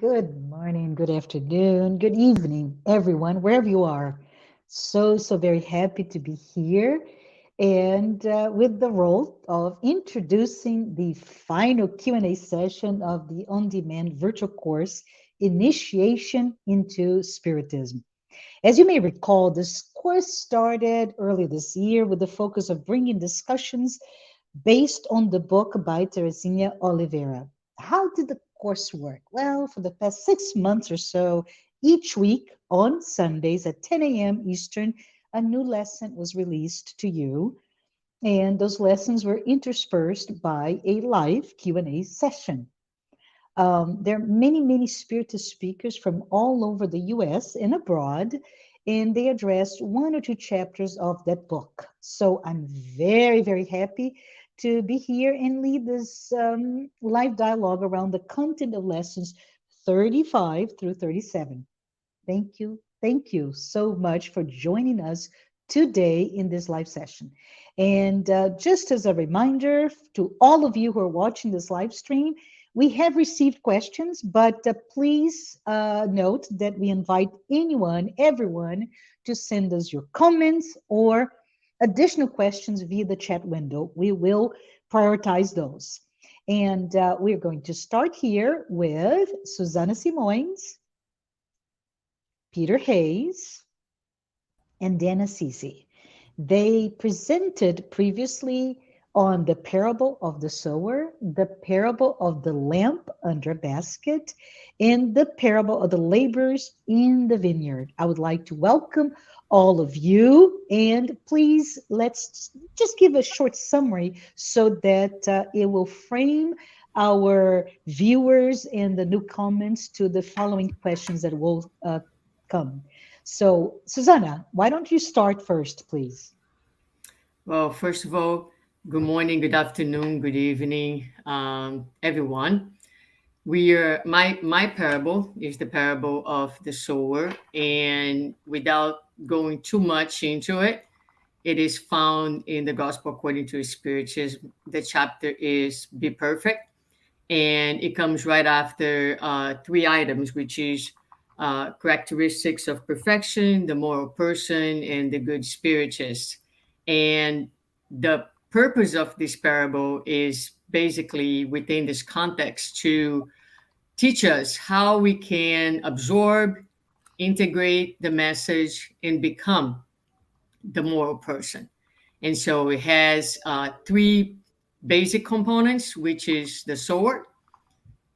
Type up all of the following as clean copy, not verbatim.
Good morning, good afternoon, good evening, everyone, wherever you are. So very happy to be here and with the role of introducing the final Q&A session of the on-demand virtual course, Initiation into Spiritism. As you may recall, this course started early this year with the focus of bringing discussions based on the book by Teresinha Oliveira. How did the course work? Well, for the past 6 months or so, each week on Sundays at 10 a.m. Eastern, a new lesson was released to you, and those lessons were interspersed by a live Q&A session. There are many Spiritist speakers from all over the US and abroad, and they addressed one or two chapters of that book. So I'm very happy to be here and lead this live dialogue around the content of lessons 35 through 37. Thank you so much for joining us today in this live session. And just as a reminder to all of you who are watching this live stream, we have received questions, but please note that we invite everyone, to send us your comments or additional questions via the chat window. We will prioritize those. And we're going to start here with Susana Simões, Peter Hayes, and Dana Sisi. They presented previously on the parable of the sower, the parable of the lamp under a basket, and the parable of the laborers in the vineyard. I would like to welcome all of you, and please let's just give a short summary so that it will frame our viewers and the new comments to the following questions that will come. So, Susanna, why don't you start first, please? Well, first of all, good morning, good afternoon, good evening, everyone. My parable is the parable of the sower, and without going too much into it, it is found in the Gospel according to Spiritism. The chapter is "Be Perfect," and it comes right after three items, which is characteristics of perfection, the moral person, and the good spiritist. And the purpose of this parable is basically within this context to teach us how we can absorb, integrate the message, and become the moral person. And so it has three basic components, which is the sower,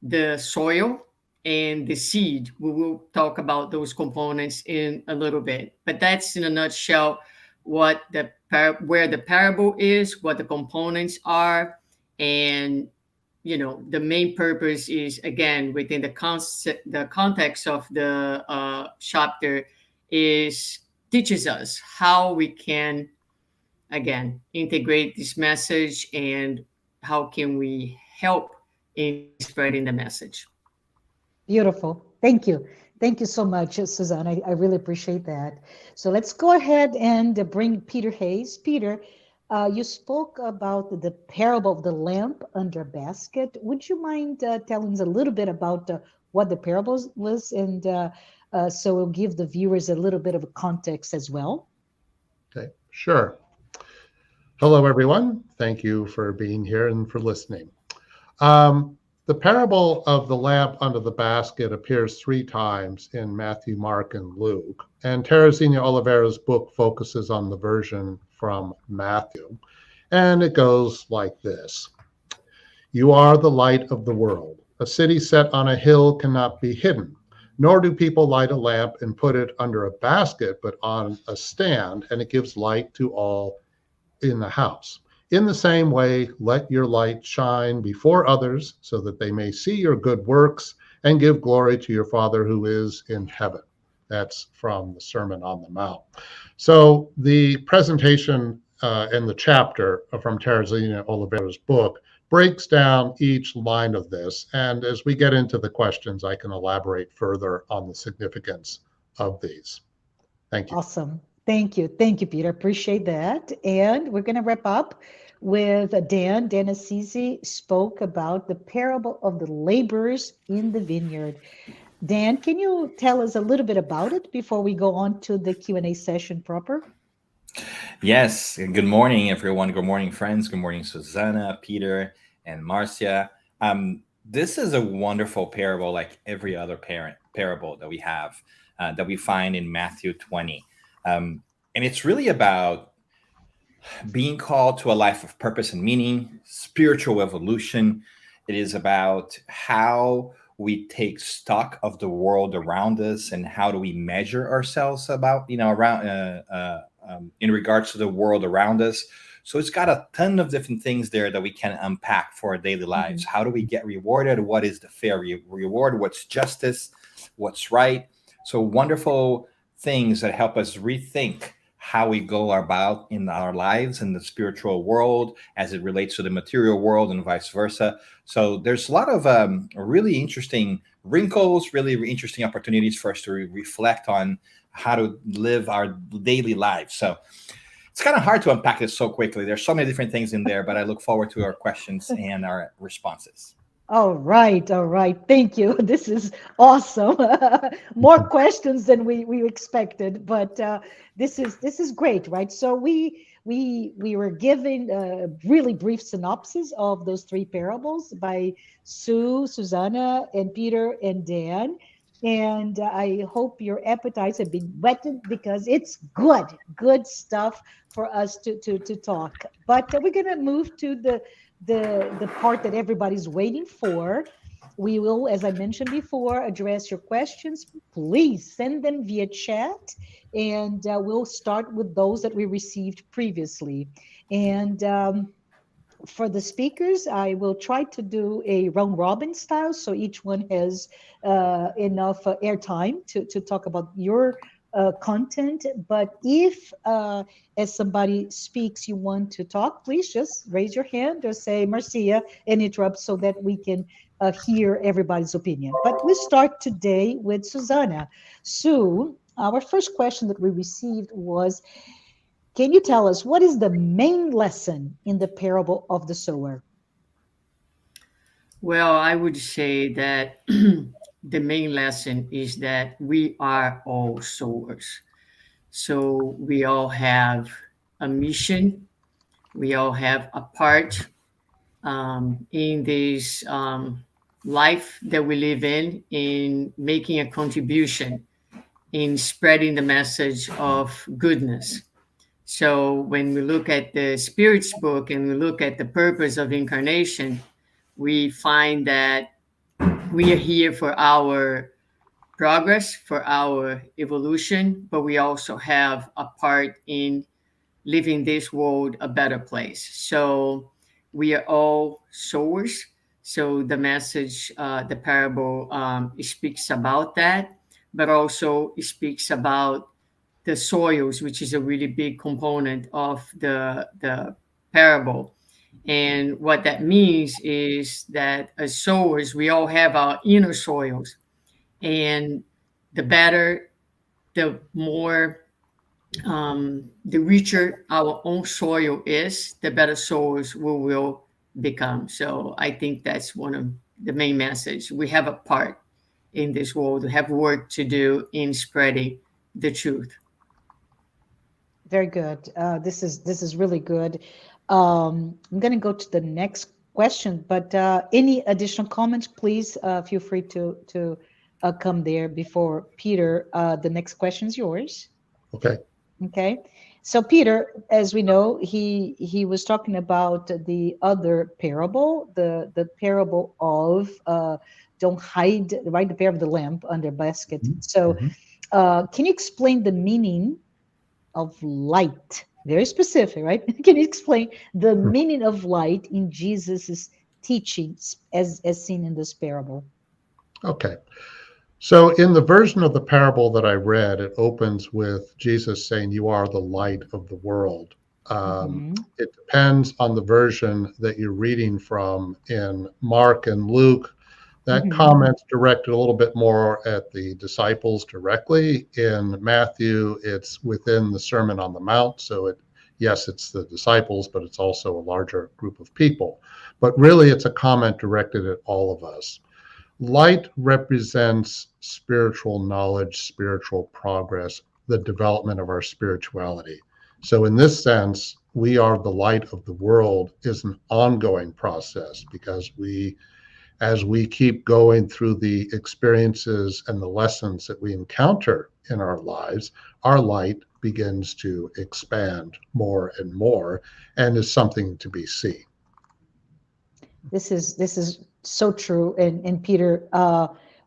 the soil, and the seed. We will talk about those components in a little bit, but that's in a nutshell where the parable is, what the components are, and the main purpose is, again, within the context of the chapter, is teaches us how we can, again, integrate this message and how can we help in spreading the message. Beautiful. Thank you. Thank you so much, Suzanne. I really appreciate that. So let's go ahead and bring Peter Hayes. Peter, you spoke about the parable of the lamp under a basket. Would you mind telling us a little bit about what the parable was? And so we'll give the viewers a little bit of a context as well. Okay, sure. Hello, everyone. Thank you for being here and for listening. The parable of the lamp under the basket appears 3 times in Matthew, Mark, and Luke. And Teresinha Oliveira's book focuses on the version from Matthew. And it goes like this. You are the light of the world. A city set on a hill cannot be hidden, nor do people light a lamp and put it under a basket, but on a stand, and it gives light to all in the house. In the same way, let your light shine before others so that they may see your good works and give glory to your Father who is in heaven. That's from the Sermon on the Mount. So the presentation and the chapter from Teresinha Oliveira's book breaks down each line of this. And as we get into the questions, I can elaborate further on the significance of these. Thank you. Awesome. Thank you, Peter. Appreciate that. And we're going to wrap up with Dan. Dan Assisi spoke about the parable of the laborers in the vineyard. Dan, can you tell us a little bit about it before we go on to the Q&A session proper? Yes. Good morning, everyone. Good morning, friends. Good morning, Susanna, Peter, and Marcia. This is a wonderful parable, like every other parable that we have, that we find in Matthew 20. And it's really about being called to a life of purpose and meaning, spiritual evolution. It is about how we take stock of the world around us and how do we measure ourselves about, around in regards to the world around us. So it's got a ton of different things there that we can unpack for our daily lives. How do we get rewarded? What is the fair reward? What's justice? What's right? So wonderful things that help us rethink how we go about in our lives in the spiritual world as it relates to the material world and vice versa. So there's a lot of really interesting wrinkles, really interesting opportunities for us to reflect on how to live our daily lives. So it's kind of hard to unpack this so quickly. There's so many different things in there, but I look forward to our questions and our responses. All right, all right. Thank you. This is awesome. More questions than we expected, but this is great, right? So we were given a really brief synopsis of those three parables by Sue, Susanna, and Peter and Dan. And I hope your appetites have been whetted because it's good stuff for us to talk. But we're gonna move to the part that everybody's waiting for. We will, as I mentioned before, address your questions. Please send them via chat, and we'll start with those that we received previously. And for the speakers, I will try to do a round robin style, so each one has enough airtime to talk about your content. But if, as somebody speaks, you want to talk, please just raise your hand or say Marcia and interrupt so that we can hear everybody's opinion. But we start today with Susanna. Sue, our first question that we received was, can you tell us what is the main lesson in the parable of the sower? Well, I would say that the main lesson is that we are all sowers. So we all have a mission, we all have a part in this life that we live in making a contribution, in spreading the message of goodness. So when we look at the Spirit's book and we look at the purpose of incarnation, we find that we are here for our progress, for our evolution, but we also have a part in living this world a better place. So we are all sowers. So the message, the parable speaks about that, but also it speaks about the soils, which is a really big component of the parable. And what that means is that as sowers, we all have our inner soils. And the better, the more, the richer our own soil is, the better sowers we will become. So I think that's one of the main message. We have a part in this world, we have work to do in spreading the truth. Very good. This is really good. I'm going to go to the next question, but any additional comments, please feel free to come there before Peter. The next question is yours. Okay. Okay. So Peter, as we know, he was talking about the other parable, the parable of don't hide, right? The parable of the lamp under a basket. So can you explain the meaning of light? Very specific, right? Can you explain the meaning of light in Jesus's teachings as seen in this parable? Okay. So in the version of the parable that I read, it opens with Jesus saying, "You are the light of the world." It depends on the version that you're reading from. In Mark and Luke, That Hmm. comment's directed a little bit more at the disciples directly. In Matthew, it's within the Sermon on the Mount. So yes, it's the disciples, but it's also a larger group of people. But really, it's a comment directed at all of us. Light represents spiritual knowledge, spiritual progress, the development of our spirituality. So in this sense, we are the light of the world is an ongoing process because as we keep going through the experiences and the lessons that we encounter in our lives, our light begins to expand more and more and is something to be seen. This is so true. And Peter,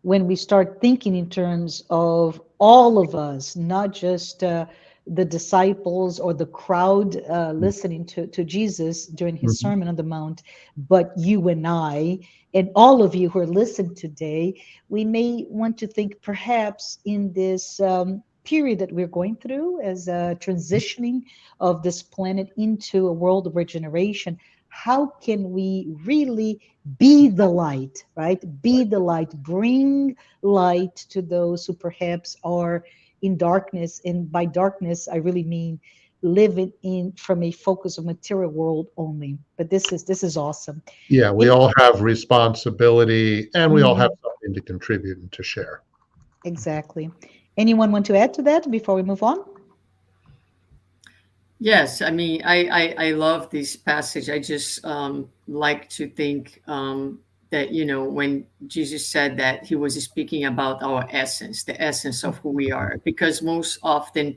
when we start thinking in terms of all of us, not just the disciples or the crowd listening to Jesus during his Mhm. Sermon on the Mount, but you and I, and all of you who are listening today, we may want to think perhaps in this period that we're going through as a transitioning of this planet into a world of regeneration. How can we really be the light, right? Be the light, bring light to those who perhaps are in darkness. And by darkness, I really mean living in from a focus of material world only. But this is awesome. Yeah, we And all have responsibility and we all have mhm, something to contribute and to share. exactly. Anyone want to add to that before we move on? Yes, I mean, I love this passage. I just like to think that, when Jesus said that he was speaking about our essence, the essence of who we are, because most often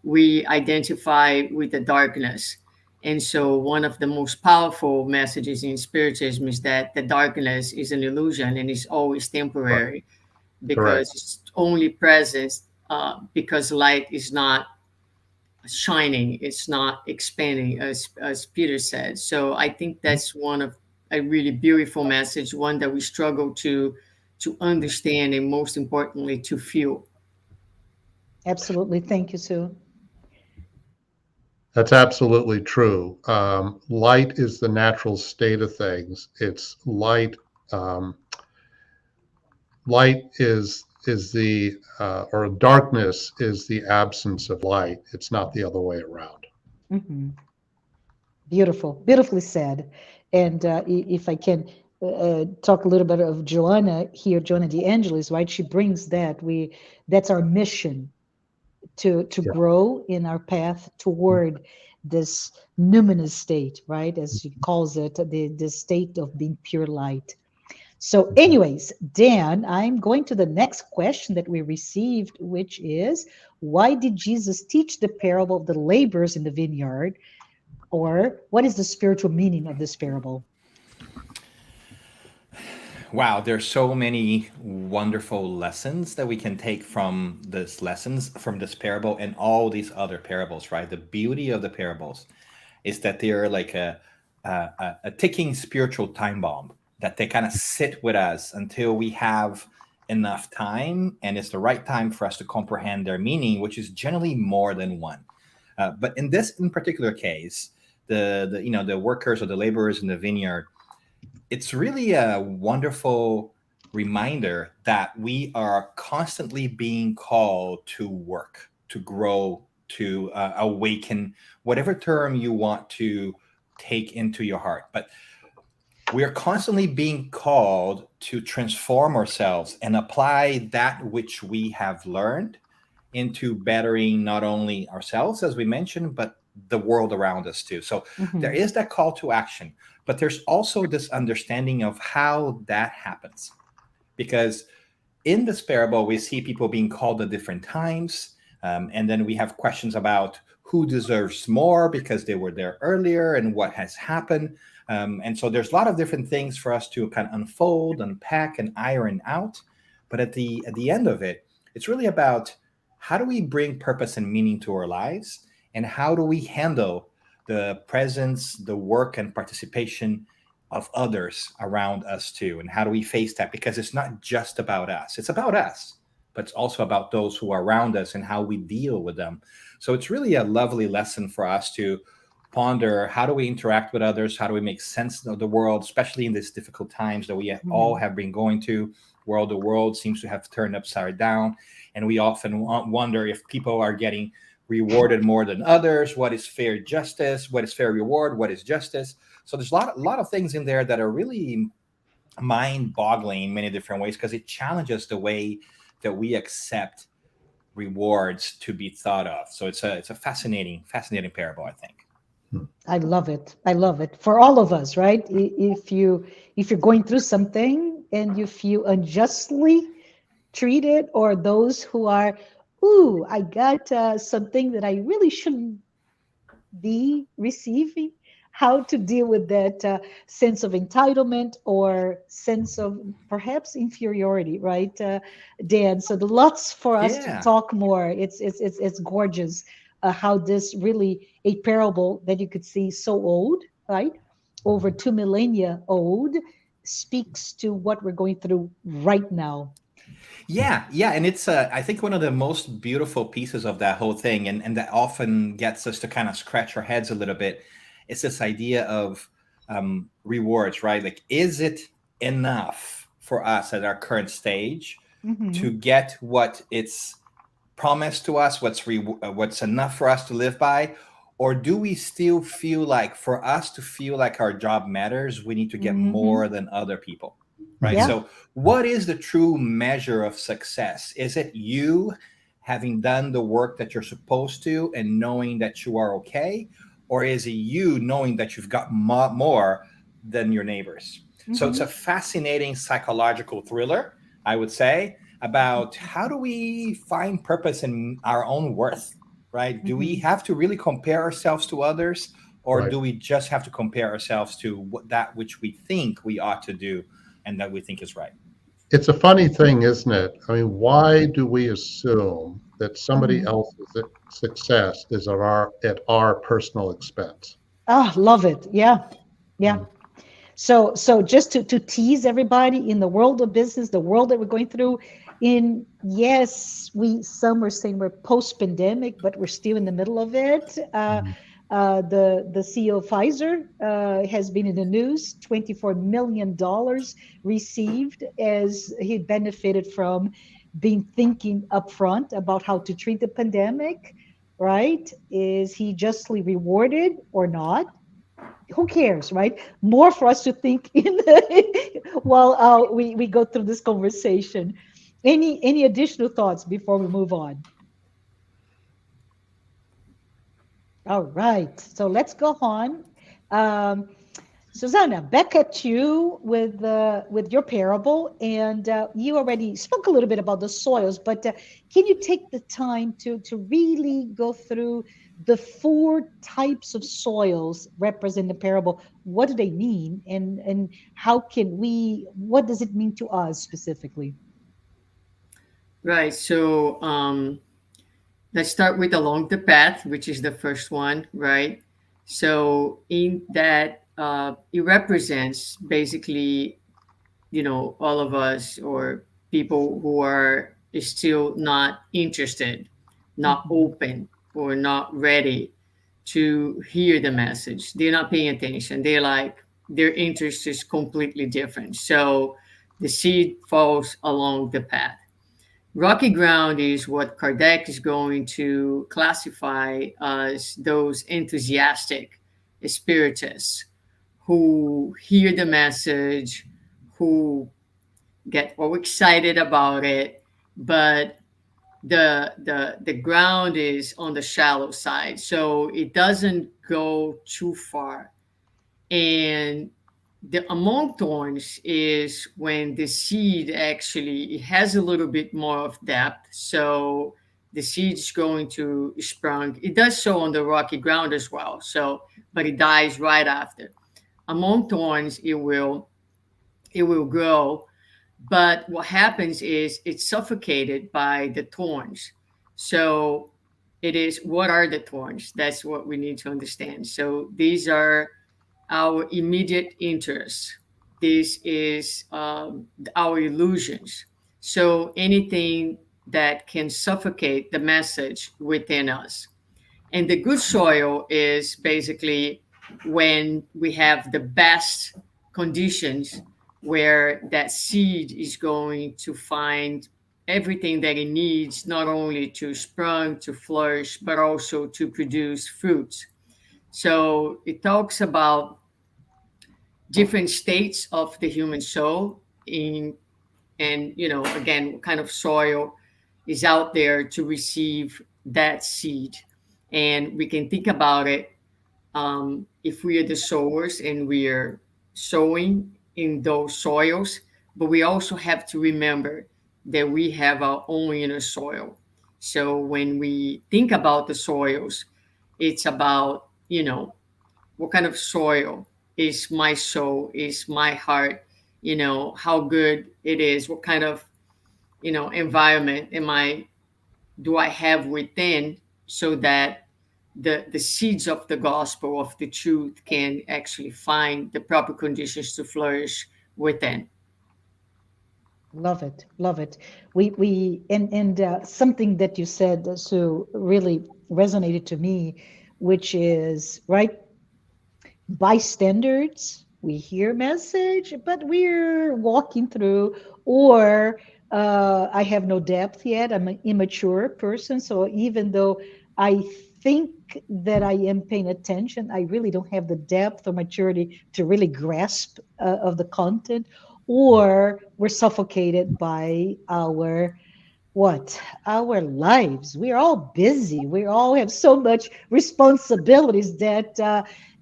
we identify with the darkness. And so, one of the most powerful messages in Spiritism is that the darkness is an illusion and is always Right. temporary Correct. because it's only present because light is not shining, it's not expanding, as Peter said. So I think that's one of a really beautiful message, one that we struggle to understand, and most importantly to feel. Absolutely. Thank you, Sue. That's absolutely true. Light is the natural state of things. It's light. Um, light is the or darkness is the absence of light. It's not the other way around. Mhm. Beautiful, beautifully said. And if I can talk a little bit of Joanna here, Joanna De Angelis, right? She brings that that's our mission to Yeah. grow in our path toward this numinous state, right? As she calls it, the state of being pure light. So, anyways, Dan, I'm going to the next question that we received, which is why did Jesus teach the parable of the laborers in the vineyard? Or what is the spiritual meaning of this parable? Wow, there's so many wonderful lessons that we can take from this lessons from this parable and all these other parables, right? The beauty of the parables is that they're like a ticking spiritual time bomb that they kind of sit with us until we have enough time and it's the right time for us to comprehend their meaning, which is generally more than one. But in this in particular case, the workers or the laborers in the vineyard, it's really a wonderful reminder that we are constantly being called to work, to grow, to awaken, whatever term you want to take into your heart. But we are constantly being called to transform ourselves and apply that which we have learned into bettering not only ourselves, as we mentioned, but the world around us too. So there Mhm. is that call to action, but there's also this understanding of how that happens. Because in this parable, we see people being called at different times. And then we have questions about who deserves more because they were there earlier and what has happened. And so there's a lot of different things for us to kind of unfold, unpack, and iron out. But at the end of it, it's really about how do we bring purpose and meaning to our lives, and how do we handle the presence, the work, and participation of others around us too, and how do we face that, because it's not just about us, it's about us, but it's also about those who are around us and how we deal with them. So it's really a lovely lesson for us to ponder how do we interact with others, how do we make sense of the world, especially in these difficult times that we all Mhm. have been going to, where the world seems to have turned upside down, and we often wonder if people are getting rewarded more than others. What is fair justice? What is fair reward? What is justice? So there's a lot of things in there that are really mind-boggling in many different ways because it challenges the way that we accept rewards to be thought of. So it's a fascinating parable, I think. I love it. I love it for all of us, right? If you're going through something and you feel unjustly treated, or those who are, ooh, I got something that I really shouldn't be receiving, how to deal with that sense of entitlement or sense of perhaps inferiority, right, Dan? So the lots for us to Yeah. talk more. It's gorgeous how this really a parable that you could see so old, right, over 2 millennia old, speaks to what we're going through right now. Yeah, and it's I think one of the most beautiful pieces of that whole thing, and that often gets us to kind of scratch our heads a little bit, is this idea of rewards, right? Like, is it enough for us at our current stage to Hmm. get what it's promised to us, what's enough for us to live by, or do we still feel like for us to feel like our job matters, we need to get more Hmm. than other people, right? Yeah. So what is the true measure of success? Is it you having done the work that you're supposed to and knowing that you are okay, or is it you knowing that you've got more than your neighbors? So it's a Hmm. fascinating psychological thriller, I would say, about how do we find purpose in our own worth, right? Do we Hmm. have to really compare ourselves to others, or Right. do we just have to compare ourselves to that which we think we ought to do and that we think is right? It's a funny thing, isn't it? I mean, why do we assume that somebody Hmm. else's success is at our personal expense? Ah, love it. Yeah. Yeah. Mm. So just to tease everybody in the world of business, the world that we're going through, in yes, we some are saying we're post-pandemic, but we're still in the middle of it. Mm. The CEO of Pfizer has been in the news. $24 million received as he benefited from being thinking upfront about how to treat the pandemic. Right? Is he justly rewarded or not? Who cares, right? More for us to think in while we go through this conversation. Any additional thoughts before we move on? All right, so let's go on. Um, Susanna, back at you with your parable, and you already spoke a little bit about the soils, but can you take the time to really go through the four types of soils represent the parable? What do they mean, and how can we? What does it mean to us specifically? Right. So let's start with along the path, which is the first one, right? So in that, it represents basically, all of us or people who are still not interested, not Hmm. open, or not ready to hear the message. They're not paying attention. They're like, their interest is completely different. So the seed falls along the path. Rocky ground is what Kardec is going to classify as those enthusiastic spiritists who hear the message, who get all excited about it, but the ground is on the shallow side, so it doesn't go too far. And the among thorns is when the seed actually it has a little bit more of depth, so the seed's going to sprung. It does so on the rocky ground as well, so but it dies right after. Among thorns, it will grow, but what happens is it's suffocated by the thorns. So it is, what are the thorns? That's what we need to understand. So these are our immediate interests. This is our illusions. So anything that can suffocate the message within us. And the good soil is basically when we have the best conditions where that seed is going to find everything that it needs, not only to sprung, to flourish, but also to produce fruits. So it talks about different states of the human soul in, and again, what kind of soil is out there to receive that seed. And we can think about it, if we are the sowers and we are sowing in those soils, but we also have to remember that we have our own inner soil. So when we think about the soils, it's about, what kind of soil is my soul, is my heart, how good it is, what kind of, environment do I have within, so that the seeds of the gospel of the truth can actually find the proper conditions to flourish within. Love it, love it. And something that you said, so really resonated to me, which is right, bystanders, we hear message, but we're walking through, or I have no depth yet. I'm an immature person, so even though I think that I am paying attention, I really don't have the depth or maturity to really grasp of the content, or we're suffocated by our what, our lives. We're all busy, we all have so much responsibilities that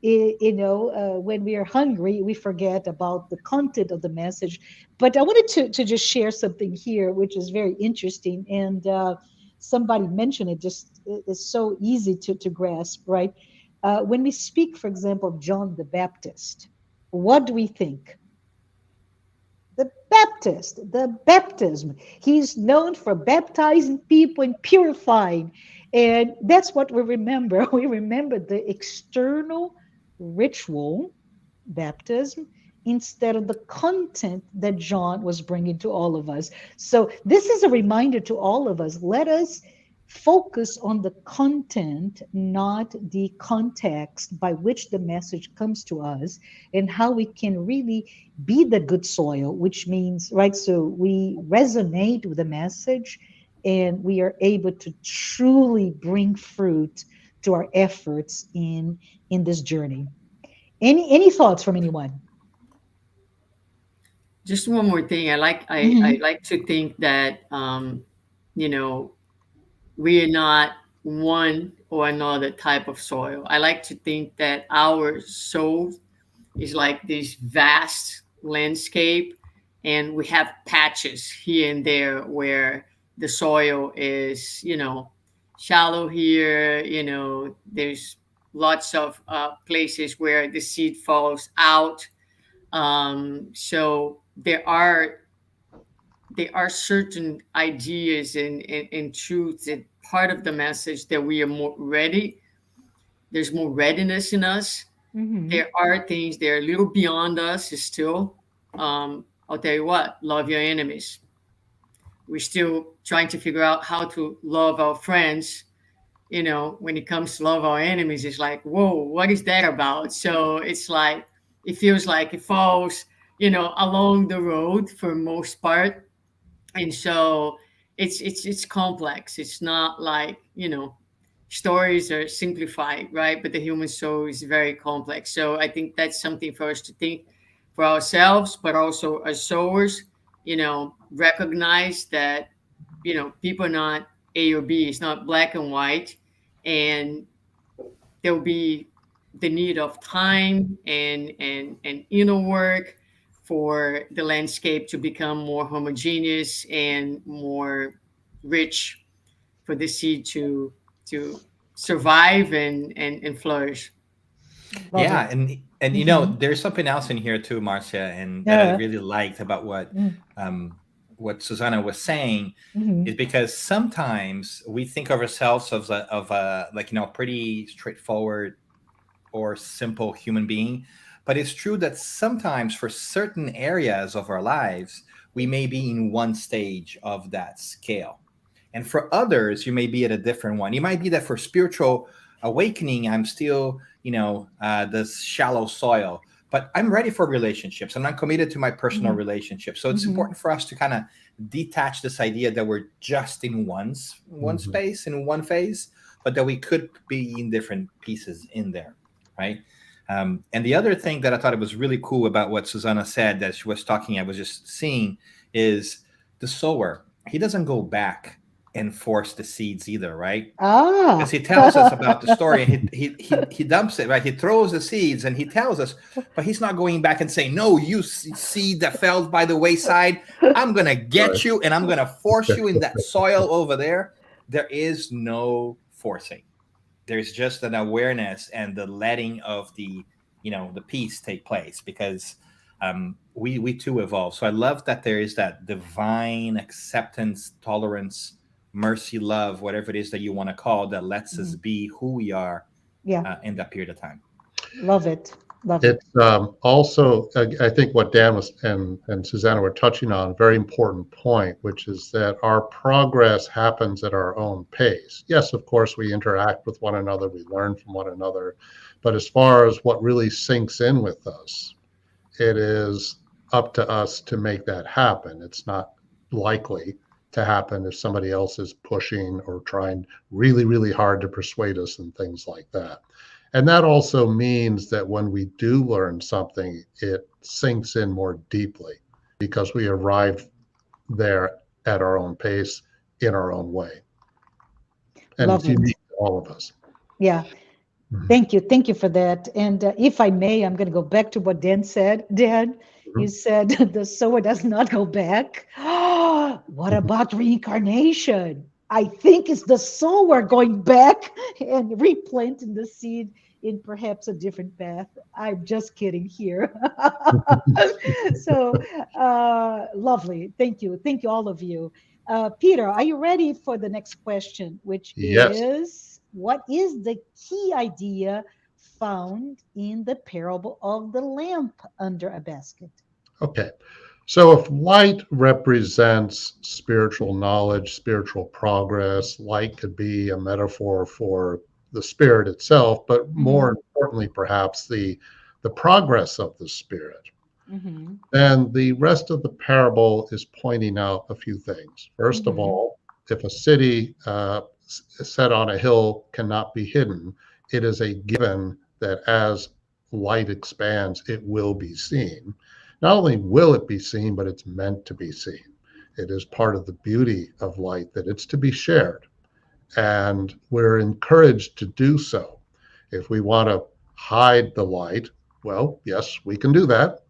when we are hungry we forget about the content of the message. But I wanted to just share something here which is very interesting, and somebody mentioned it, just it's so easy to grasp, right? When we speak, for example, of John the Baptist, what do we think? The Baptist, the baptism. He's known for baptizing people and purifying. And that's what we remember. We remember the external ritual, baptism, instead of the content that John was bringing to all of us. So, this is a reminder to all of us. Let us focus on the content, not the context by which the message comes to us, and how we can really be the good soil, which means, right, so we resonate with the message and we are able to truly bring fruit to our efforts in this journey. Any thoughts from anyone? Just one more thing. I Hmm. like to think that, you know we are not one or another type of soil. I like to think that our soul is like this vast landscape, and we have patches here and there where the soil is, shallow here. There's lots of places where the seed falls out. So there are certain ideas and truths and part of the message that we are more ready. There's more readiness in us. Hmm. There are things that are a little beyond us still. I'll tell you what, love your enemies. We're still trying to figure out how to love our friends. When it comes to love our enemies, it's like, whoa, what is that about? So it's like, it feels like it falls, along the road for most part. And so it's complex. It's not like, stories are simplified, right? But the human soul is very complex. So I think that's something for us to think for ourselves, but also as sowers, recognize that, people are not A or B. It's not black and white. And there'll be the need of time and inner work for the landscape to become more homogeneous and more rich, for the seed to survive and flourish. Love Yeah, it. and Hmm. there's something else in here too, Marcia, and that I Yeah. really liked about what Susanna was saying, is Hmm. because sometimes we think of ourselves of a like pretty straightforward or simple human being, but it's true that sometimes for certain areas of our lives we may be in one stage of that scale, and for others you may be at a different one. You might be that for spiritual awakening. I'm still, this shallow soil, but I'm ready for relationships and I'm committed to my personal Mhm. relationships. So it's Mhm. important for us to kind of detach this idea that we're just in one Mhm. space, in one phase, but that we could be in different pieces in there, right? And the other thing that I thought it was really cool about what Susanna said that she was talking, I was just seeing, is the sower. He doesn't go back and force the seeds either, right? Because Ah. he tells us about the story and he dumps it, right? He throws the seeds and he tells us, but he's not going back and saying, no, you seed that fell by the wayside, I'm gonna Right. get you and I'm gonna force you in that soil over there. There is no forcing. There's just an awareness and the letting of the peace take place, because we too evolve. So I love that there is that divine acceptance, tolerance, mercy, love, whatever it is that you want to call, that lets us Mhm. be who we are Yeah, in that period of time. love it. Love it. It's also, I think what Dan was and Susanna were touching on, a very important point, which is that our progress happens at our own pace. Yes, of course, we interact with one another, we learn from one another, but as far as what really sinks in with us, it is up to us to make that happen. It's not likely to happen if somebody else is pushing or trying really, really hard to persuade us and things like that. And that also means that when we do learn something, it sinks in more deeply because we arrive there at our own pace in our own way. And Love it's it. unique to all of us. Yeah. Mhm. Thank you. Thank you for that. And if I may, I'm going to go back to what Dan said. Dan, you said the sower does not go back. What Mhm. about reincarnation? I think it's the sower going back and replanting the seed in perhaps a different path. I'm just kidding here. So lovely. Thank you. Thank you, all of you. Peter, are you ready for the next question, which Yes. is what is the key idea found in the parable of the lamp under a basket? Okay. So if light represents spiritual knowledge, spiritual progress, light could be a metaphor for the spirit itself, but more Hmm. importantly, perhaps the progress of the spirit. Hmm. Then the rest of the parable is pointing out a few things. First of Hmm. all, if a city set on a hill cannot be hidden, it is a given that as light expands, it will be seen. Not only will it be seen, but it's meant to be seen. It is part of the beauty of light that it's to be shared. And we're encouraged to do so. If we want to hide the light, well, yes, we can do that.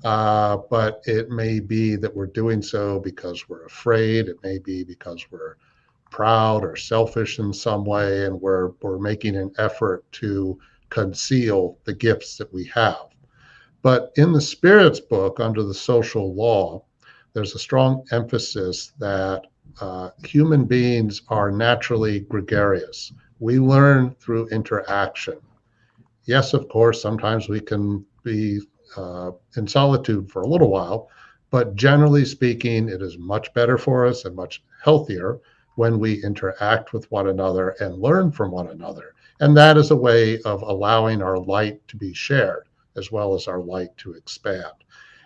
But it may be that we're doing so because we're afraid. It may be because we're proud or selfish in some way, and we're making an effort to conceal the gifts that we have. But in the Spirit's book, under the social law, there's a strong emphasis that human beings are naturally gregarious. We learn through interaction. Yes, of course, sometimes we can be in solitude for a little while, but generally speaking, it is much better for us and much healthier when we interact with one another and learn from one another. And that is a way of allowing our light to be shared as well as our light to expand.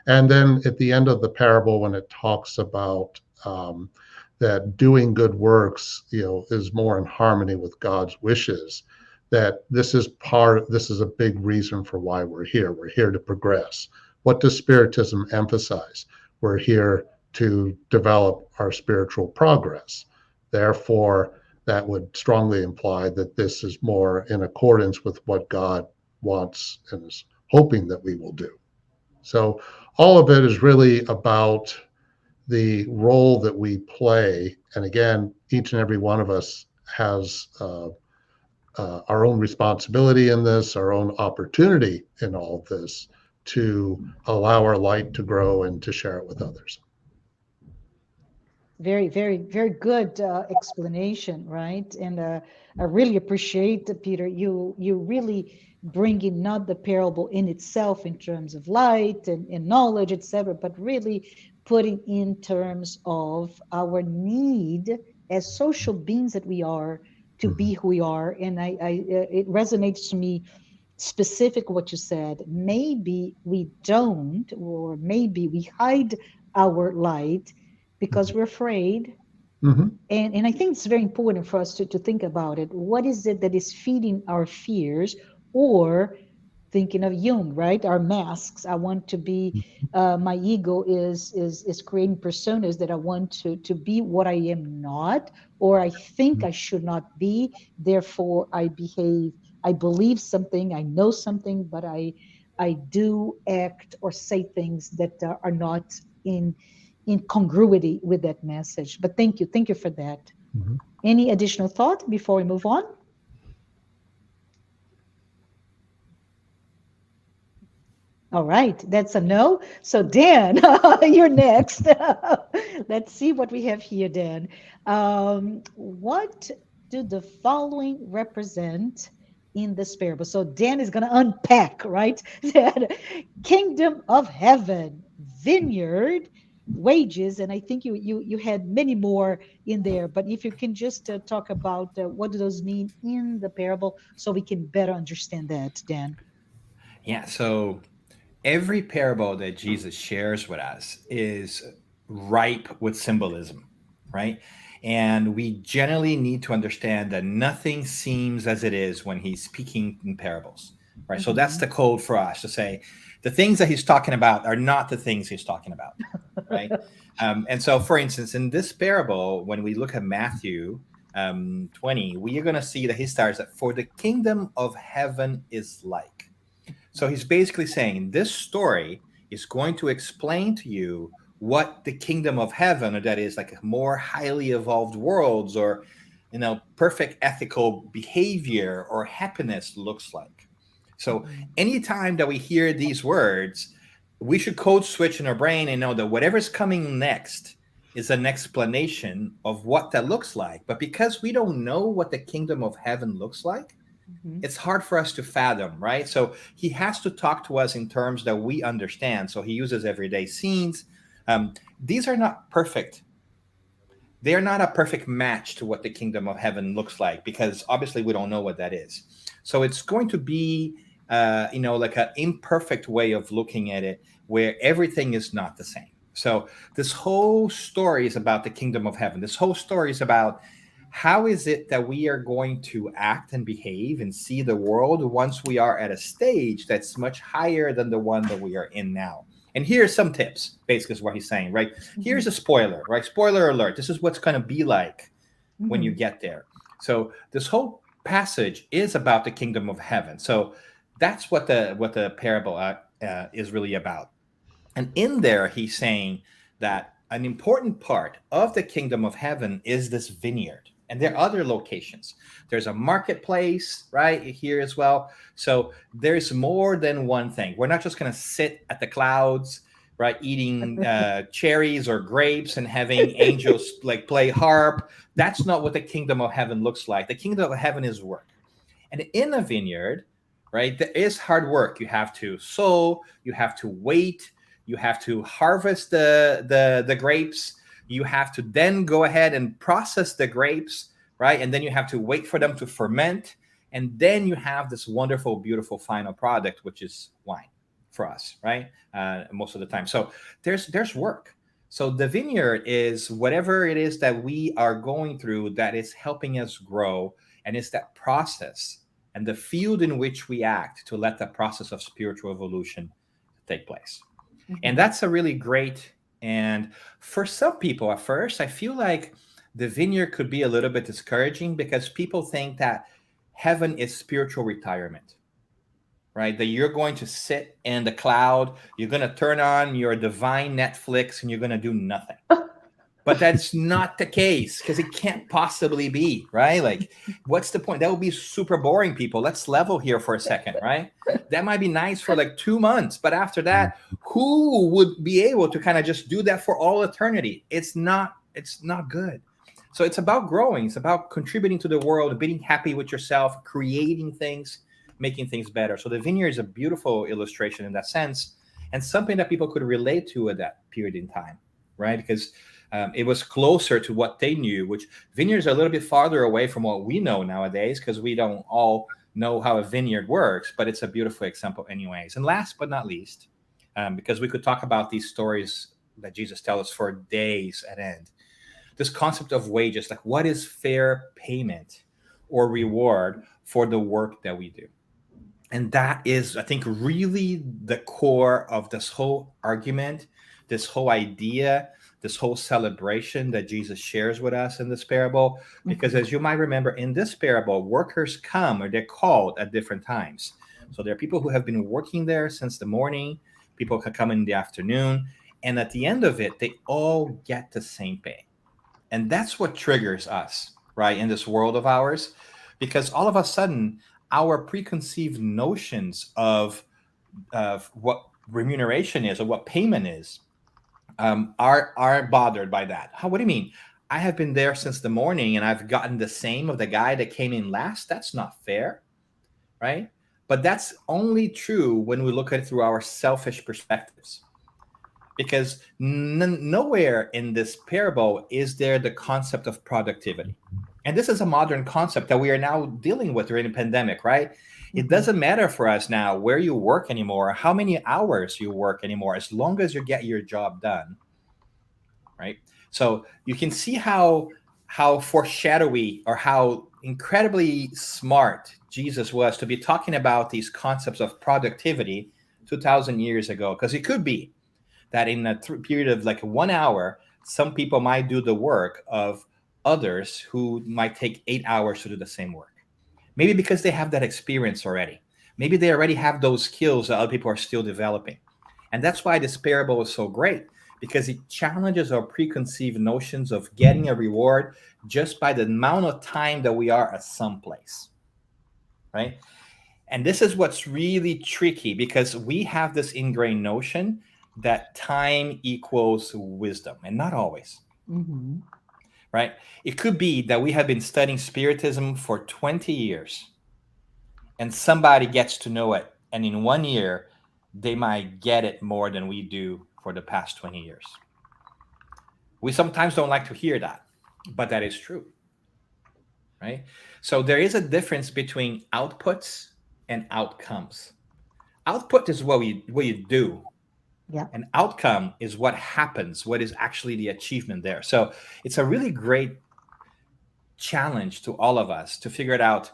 And then at the end of the parable, when it talks about that doing good works, is more in harmony with God's wishes, that this is a big reason for why we're here. We're here to progress. What does Spiritism emphasize? We're here to develop our spiritual progress. Therefore, that would strongly imply that this is more in accordance with what God wants and is hoping that we will do. So all of it is really about the role that we play. And again, each and every one of us has our own responsibility in this, our own opportunity in all of this to allow our light to grow and to share it with others. Very, very, very good explanation, right? And I really appreciate, Peter, you really bringing not the parable in itself in terms of light and knowledge, etc., but really putting in terms of our need as social beings that we are to Mhm. be who we are. And it resonates to me specific what you said. Maybe we don't, or maybe we hide our light because Mhm. we're afraid. Mhm. And I think it's very important for us to think about it. What is it that is feeding our fears? Or thinking of Jung, right? Our masks. I want to be. My ego is creating personas that I want to be what I am not, or I think I should not be. Therefore, I behave. I believe something. I know something, but I do act or say things that are not in in congruity with that message. But thank you for that. Mhm. Any additional thought before we move on? All right, that's a no. So Dan, you're next. Let's see what we have here, Dan. What do the following represent in this parable? So Dan is going to unpack, right? That kingdom of heaven, vineyard, wages, and I think you had many more in there. But if you can just talk about what do those mean in the parable, so we can better understand that, Dan. Yeah. So every parable that Jesus shares with us is ripe with symbolism, right? And we generally need to understand that nothing seems as it is when he's speaking in parables, right? So that's the Mhm. code for us to say the things that he's talking about are not the things he's talking about, right? And so, for instance, in this parable, when we look at Matthew 20, we are going to see that he starts that for the kingdom of heaven is like. So he's basically saying this story is going to explain to you what the kingdom of heaven, or that is like a more highly evolved worlds, or perfect ethical behavior or happiness looks like. So Mhm. anytime that we hear these words, we should code switch in our brain and know that whatever's coming next is an explanation of what that looks like. But because we don't know what the kingdom of heaven looks like, Mhm. it's hard for us to fathom, right? So he has to talk to us in terms that we understand. So he uses everyday scenes. These are not perfect. They are not a perfect match to what the kingdom of heaven looks like, because obviously we don't know what that is. So it's going to be, like an imperfect way of looking at it, where everything is not the same. So this whole story is about the kingdom of heaven. This whole story is about how is it that we are going to act and behave and see the world once we are at a stage that's much higher than the one that we are in now. And here's some tips, basically, is what he's saying, right? Here's Mhm. a spoiler, right? Spoiler alert. This is what's going to be like when you Mhm. get there. So this whole passage is about the kingdom of heaven. So that's what the parable is really about. And in there, he's saying that an important part of the kingdom of heaven is this vineyard. And there are other locations. There's a marketplace right here as well. So there's more than one thing. We're not just going to sit at the clouds, right, eating cherries or grapes and having angels like play harp. That's not what the kingdom of heaven looks like. The kingdom of heaven is work. And in a vineyard, right, there is hard work. You have to sow, you have to wait, you have to harvest the grapes, you have to then go ahead and process the grapes, right? And then you have to wait for them to ferment. And then you have this wonderful, beautiful final product, which is wine for us, right? Most of the time. So there's work. So the vineyard is whatever it is that we are going through that is helping us grow, and it's that process and the field in which we act to let the process of spiritual evolution take place. And Mhm. that's a really great. And for some people at first, I feel like the vineyard could be a little bit discouraging, because people think that heaven is spiritual retirement, right? That you're going to sit in the cloud, you're going to turn on your divine Netflix, and you're going to do nothing. But that's not the case, because it can't possibly be, right? Like, what's the point? That would be super boring, people. Let's level here for a second, right? That might be nice for like 2 months, but after that, who would be able to kind of just do that for all eternity? It's not good. So it's about growing, it's about contributing to the world, being happy with yourself, creating things, making things better. So the vineyard is a beautiful illustration in that sense, and something that people could relate to at that period in time. right? Because it was closer to what they knew, which vineyards are a little bit farther away from what we know nowadays because we don't all know how a vineyard works, but it's a beautiful example anyways. And last but not least, because we could talk about these stories that Jesus tells us for days at end, this concept of wages, like what is fair payment or reward for the work that we do? And that is, I think, really the core of this whole argument, this whole idea, this whole celebration that Jesus shares with us in this parable. Because Mhm. as you might remember, in this parable, workers come or they're called at different times. So there are people who have been working there since the morning, people can come in the afternoon, and at the end of it, they all get the same pay. And that's what triggers us, right, in this world of ours, because all of a sudden, our preconceived notions of what remuneration is or what payment is are bothered by that. How? What do you mean? I have been there since the morning and I've gotten the same of the guy that came in last. That's not fair, right? But that's only true when we look at it through our selfish perspectives. Because nowhere in this parable is there the concept of productivity. And this is a modern concept that we are now dealing with during the pandemic, right? It Mhm. doesn't matter for us now where you work anymore, how many hours you work anymore, as long as you get your job done, right? So you can see how foreshadowy or how incredibly smart Jesus was to be talking about these concepts of productivity 2000 years ago, because it could be that in a period of like 1 hour, some people might do the work of others who might take 8 hours to do the same work. Maybe because they have that experience already. Maybe they already have those skills that other people are still developing. And that's why this parable is so great, because it challenges our preconceived notions of getting a reward just by the amount of time that we are at some place, right? And this is what's really tricky, because we have this ingrained notion that time equals wisdom, and not always, Mhm. right? It could be that we have been studying Spiritism for 20 years and somebody gets to know it, and in 1 year, they might get it more than we do for the past 20 years. We sometimes don't like to hear that, but that is true, right? So there is a difference between outputs and outcomes. Output is what you do, Yeah. and outcome is what happens, what is actually the achievement there. So it's a really great challenge to all of us to figure it out,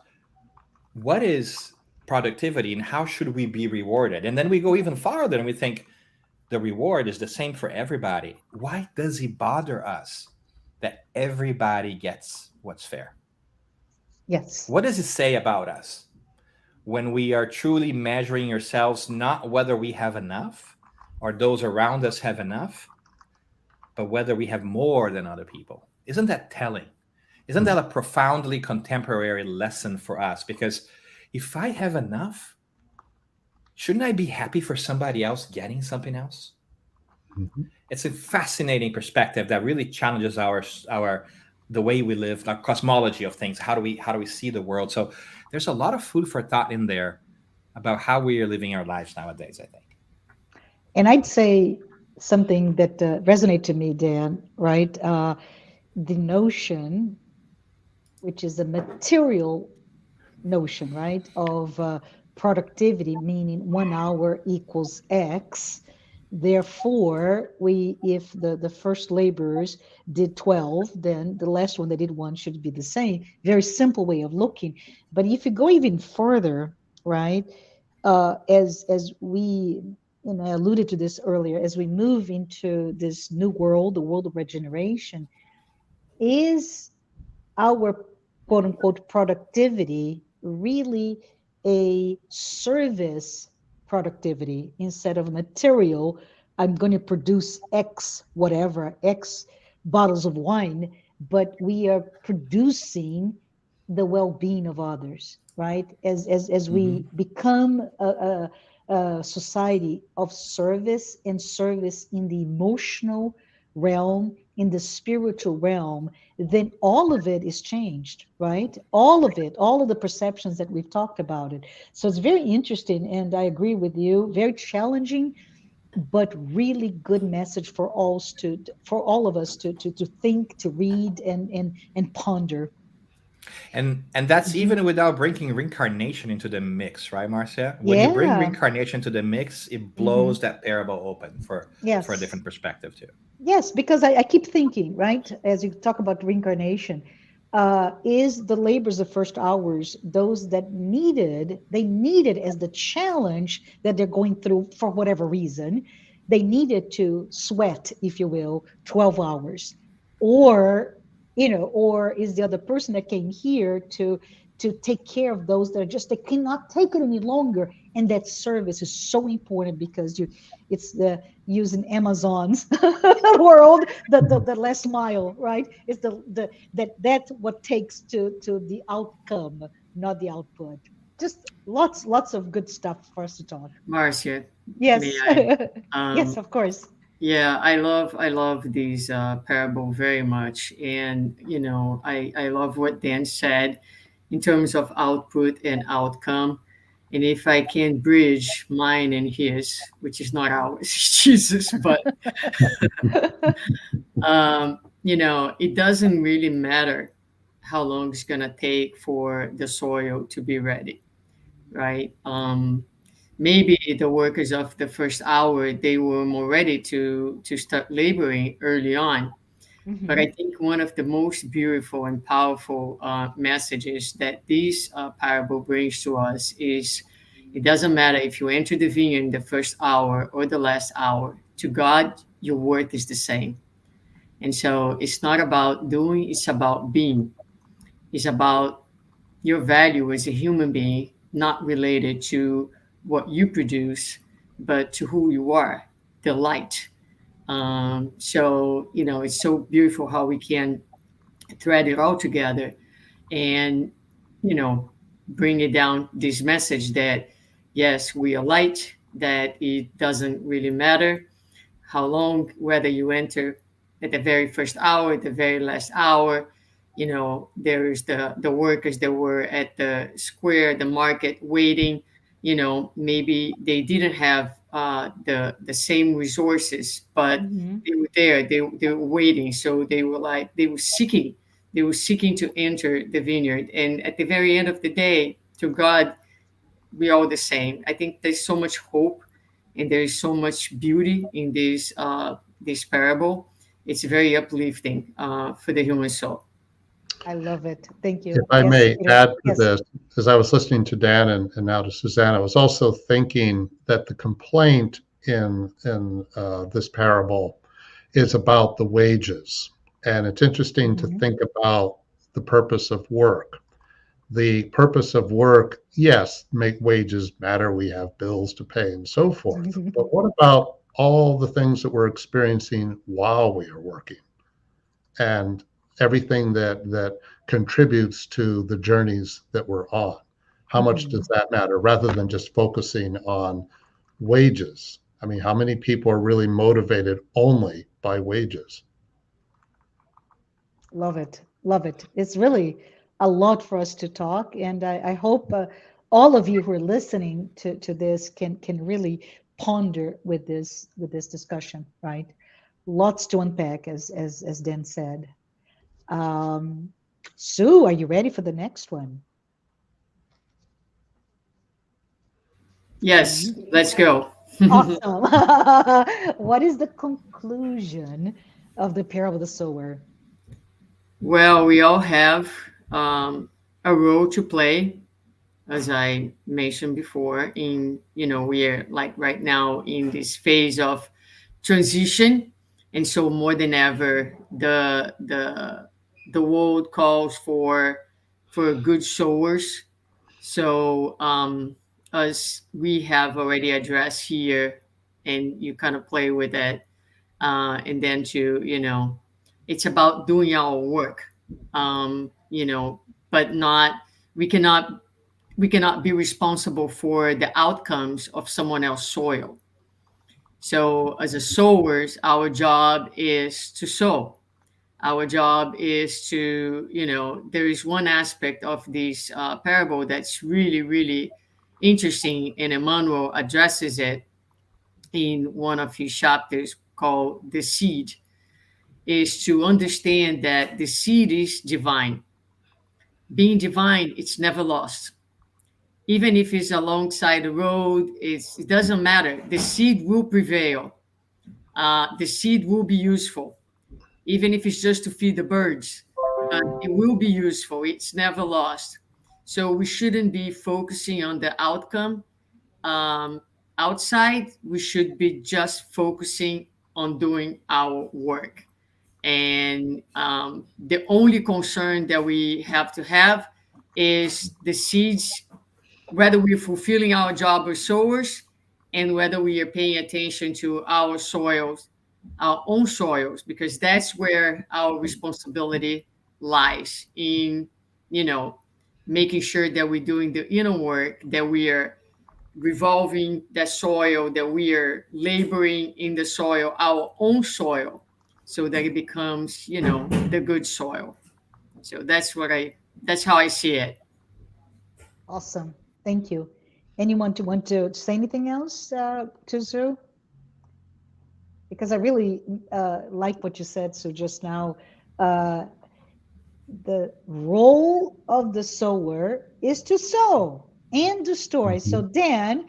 what is productivity and how should we be rewarded. And then we go even farther and we think the reward is the same for everybody. Why does it bother us that everybody gets what's fair? Yes. What does it say about us when we are truly measuring ourselves, not whether we have enough or those around us have enough, but whether we have more than other people? Isn't that telling? Isn't that a profoundly contemporary lesson for us? Because if I have enough, shouldn't I be happy for somebody else getting something else? Mhm. It's a fascinating perspective that really challenges our the way we live, our cosmology of things. How do we see the world? So there's a lot of food for thought in there about how we are living our lives nowadays, I think. And I'd say something that resonated to me, Dan, right? The notion, which is a material notion, right, of productivity, meaning 1 hour equals X. Therefore, if the first laborers did 12, then the last one that did one should be the same. Very simple way of looking. But if you go even further, right, as we, and I alluded to this earlier, as we move into this new world, the world of regeneration, is our quote unquote productivity really a service productivity instead of material? I'm going to produce X, whatever, X bottles of wine, but we are producing the well-being of others, right? As we Hmm. become a society of service, and service in the emotional realm, in the spiritual realm, then all of it is changed, right? All of it, all of the perceptions that we've talked about it. So it's very interesting, and I agree with you, very challenging, but really good message for for all of us to think, to read, and ponder. And that's Mhm. even without bringing reincarnation into the mix, right, Marcia? When you bring Yeah. reincarnation to the mix, it Hmm. blows that parable open for a Yes. different perspective too. Yes, because I keep thinking, right, as you talk about reincarnation, is the labors of first hours those that they needed as the challenge that they're going through for whatever reason, they needed to sweat, if you will, 12 hours. Or, or is the other person that came here to take care of those that are just, they cannot take it any longer. And that service is so important because it's the using Amazon's world, the last mile, right? It's that's what takes to the outcome, not the output. Just lots of good stuff for us to talk. Marcia, may Yes. I? Yes, Um, of course. yeah, I love these parable very much, and I love what Dan said in terms of output and outcome. And if I can bridge mine and his, which is not ours, Jesus, but it doesn't really matter how long it's gonna take for the soil to be ready, right? Maybe the workers of the first hour, they were more ready to start laboring early on. But I Hmm. think one of the most beautiful and powerful messages that this parable brings to us is, it doesn't matter if you enter the vineyard in the first hour or the last hour. To God, your worth is the same. And so it's not about doing, it's about being. It's about your value as a human being, not related to what you produce, but to who you are, the light. So it's so beautiful how we can thread it all together and, you know, bring it down this message that, yes, we are light, that it doesn't really matter how long, whether you enter at the very first hour, the very last hour. There's the workers that were at the square, the market, waiting. Maybe they didn't have the same resources, but Hmm. they were there. They were waiting, so they were seeking to enter the vineyard. And at the very end of the day, to God, we are all the same. I think there's so much hope and there is so much beauty in this parable. It's very uplifting for the human soul. I love it. Thank If you. I Yes, may Peter. add to Yes. this, as I was listening to Dan and now to Susanna, I was also thinking that the complaint in this parable is about the wages, and it's interesting to Hmm. think about the purpose of work. The purpose of work, yes, make wages matter. We have bills to pay and so forth. But what about all the things that we're experiencing while we are working? And everything that contributes to the journeys that we're on. How much Hmm. does that matter rather than just focusing on wages? I mean, how many people are really motivated only by wages? Love it. Love it. It's really a lot for us to talk. And I hope all of you who are listening to this can really ponder with this discussion, right? Lots to unpack, as Dan said. Um, Sue, are you ready for the next one? Yes, Mhm. let's go. Awesome. What is the conclusion of the parable of the sower? Well, we all have a role to play, as I mentioned before. We are like right now in this phase of transition, and so more than ever, the world calls for good sowers. So, as we have already addressed here, and you kind of play with it, and then it's about doing our work, but not we cannot we cannot be responsible for the outcomes of someone else's soil. So, as a sowers, our job is to sow. Our job is to, there is one aspect of this parable that's really, really interesting, and Emmanuel addresses it. in one of his chapters called The Seed, is to understand that the seed is divine. Being divine, it's never lost. Even if it's alongside the road, it doesn't matter. The seed will prevail. The seed will be useful, even if it's just to feed the birds. It will be useful. It's never lost. So we shouldn't be focusing on the outcome um, outside. We should be just focusing on doing our work. And the only concern that we have to have is the seeds, whether we're fulfilling our job as sowers and whether we are paying attention to our soils, our own soils, because that's where our responsibility lies in, you know, making sure that we're doing the inner work, that we are revolving that soil, that we are laboring in the soil, our own soil, so that it becomes, the good soil. So that's how I see it. Awesome. Thank you. Anyone want to say anything else, to Sue? Because I really like what you said, Sue, just now. Uh, the role of the sower is to sow and to store. So Dan,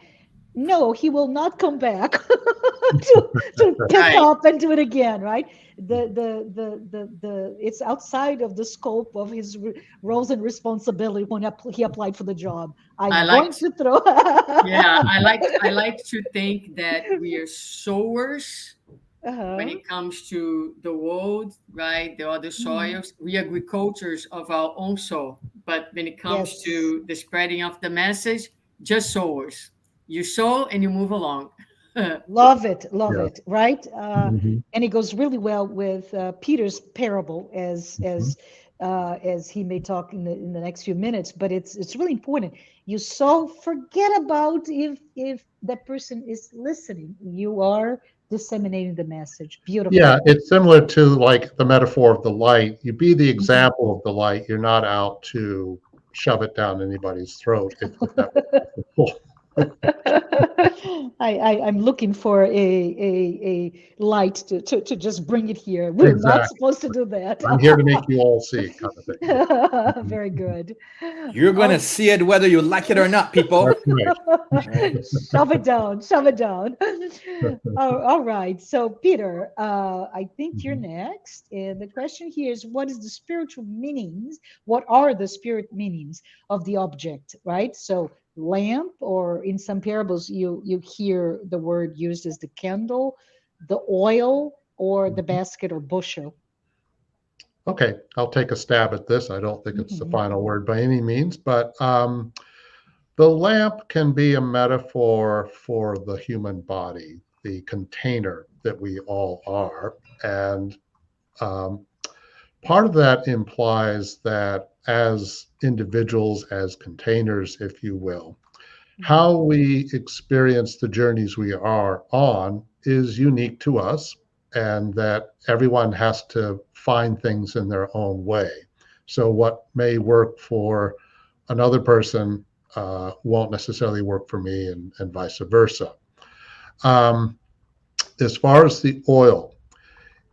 no, he will not come back to pick Right. up and do it again, right? It's outside of the scope of his roles and responsibility when he applied for the job. I I'm like going to throw. Yeah, I like to think that we are sowers when Uh-huh. it comes to the world, right? The other Mhm. soils, we agricultures of our own soil. But when it comes Yes. to the spreading of the message, just sowers. You sow and you move along. Love Yeah. it, right? Mhm. And it goes really well with Peter's parable, Mhm. as he may talk in the next few minutes. But it's really important. You so forget about if that person is listening. You are disseminating the message. Yeah, Beautiful. it's similar to like the metaphor of the light. You be the Mhm. example of the light. You're not out to shove it down anybody's throat if that was possible. I'm looking for a light to just bring it here. We're not Exactly. supposed to do that. I'm here to make you all see, kind of thing. Yeah. Mhm. Very good. You're gonna Oh, see it whether you like it or not, people. That's right. Right? shove it down, shove it down. Oh, all right. So, Peter, I think you're Mhm. next. And the question here is, what is the spiritual meanings? What are the spirit meanings of the object, right? So, lamp, or in some parables, you hear the word used as the candle, the oil, or the basket or bushel. Okay, I'll take a stab at this. I don't think it's the Mhm. final word by any means, but the lamp can be a metaphor for the human body, the container that we all are. And um, part of that implies that as individuals, as containers, if you will, Mhm. how we experience the journeys we are on is unique to us, and that everyone has to find things in their own way. So, what may work for another person won't necessarily work for me, and vice versa. Um, as far as the oil,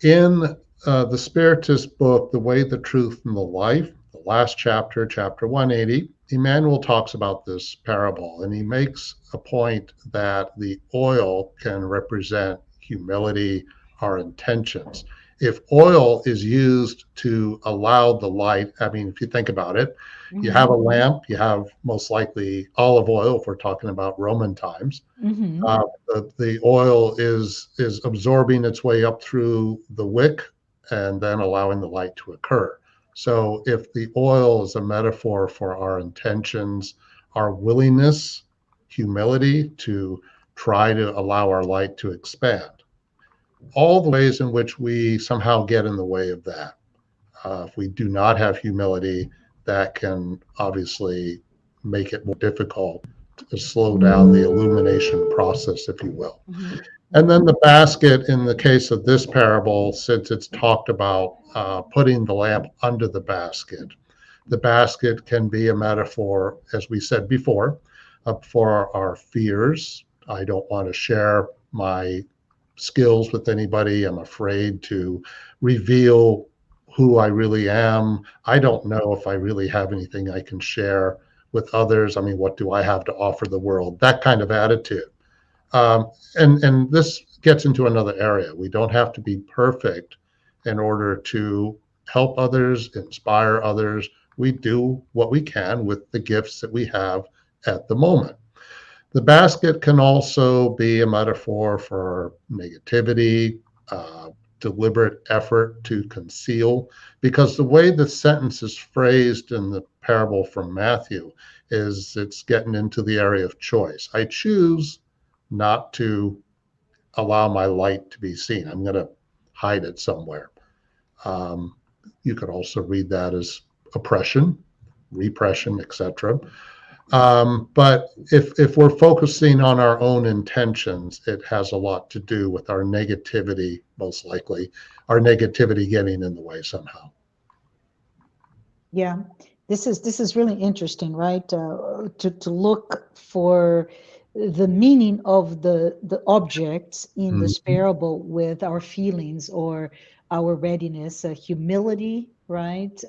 in the Spiritist book, The Way, the Truth, and the Life, the last chapter, chapter 180, Emmanuel talks about this parable, and he makes a point that the oil can represent humility, our intentions. If oil is used to allow the light, I mean, if you think about it, you have a Mhm. lamp, you have most likely olive oil if we're talking about Roman times. Mhm. The oil is absorbing its way up through the wick and then allowing the light to occur. So if the oil is a metaphor for our intentions, our willingness, humility to try to allow our light to expand, all the ways in which we somehow get in the way of that. If we do not have humility, that can obviously make it more difficult to slow down the illumination process, if you will. Mhm. And then Mhm. the basket, in the case of this parable, since it's talked about putting the lamp under the basket can be a metaphor, as we said before, for our fears. I don't want to share my skills with anybody. I'm afraid to reveal who I really am. I don't know if I really have anything I can share with others. I mean, what do I have to offer the world? That kind of attitude. And this gets into another area. We don't have to be perfect in order to help others, inspire others. We do what we can with the gifts that we have at the moment. The basket can also be a metaphor for negativity, deliberate effort to conceal, because the way the sentence is phrased in the parable from Matthew is it's getting into the area of choice. I choose not to allow my light to be seen. I'm going to hide it somewhere. Um, you could also read that as oppression, repression, etc. But if we're focusing on our own intentions, it has a lot to do with our negativity, most likely, our negativity getting in the way somehow. Yeah, this is really interesting, right? To look for the meaning of the objects in this Mhm. parable with our feelings or our readiness, humility, right?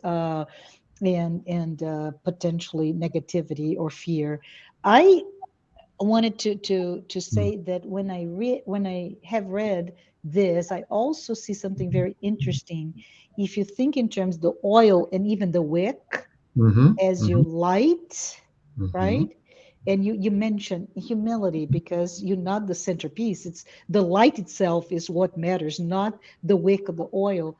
And potentially negativity or fear. I wanted to say that when I have read this, I also see something very interesting. If you think in terms the oil and even the wick Mhm. as you Mhm. light, Mhm. right? And you mentioned humility because you're not the centerpiece. It's the light itself is what matters, not the wick of the oil.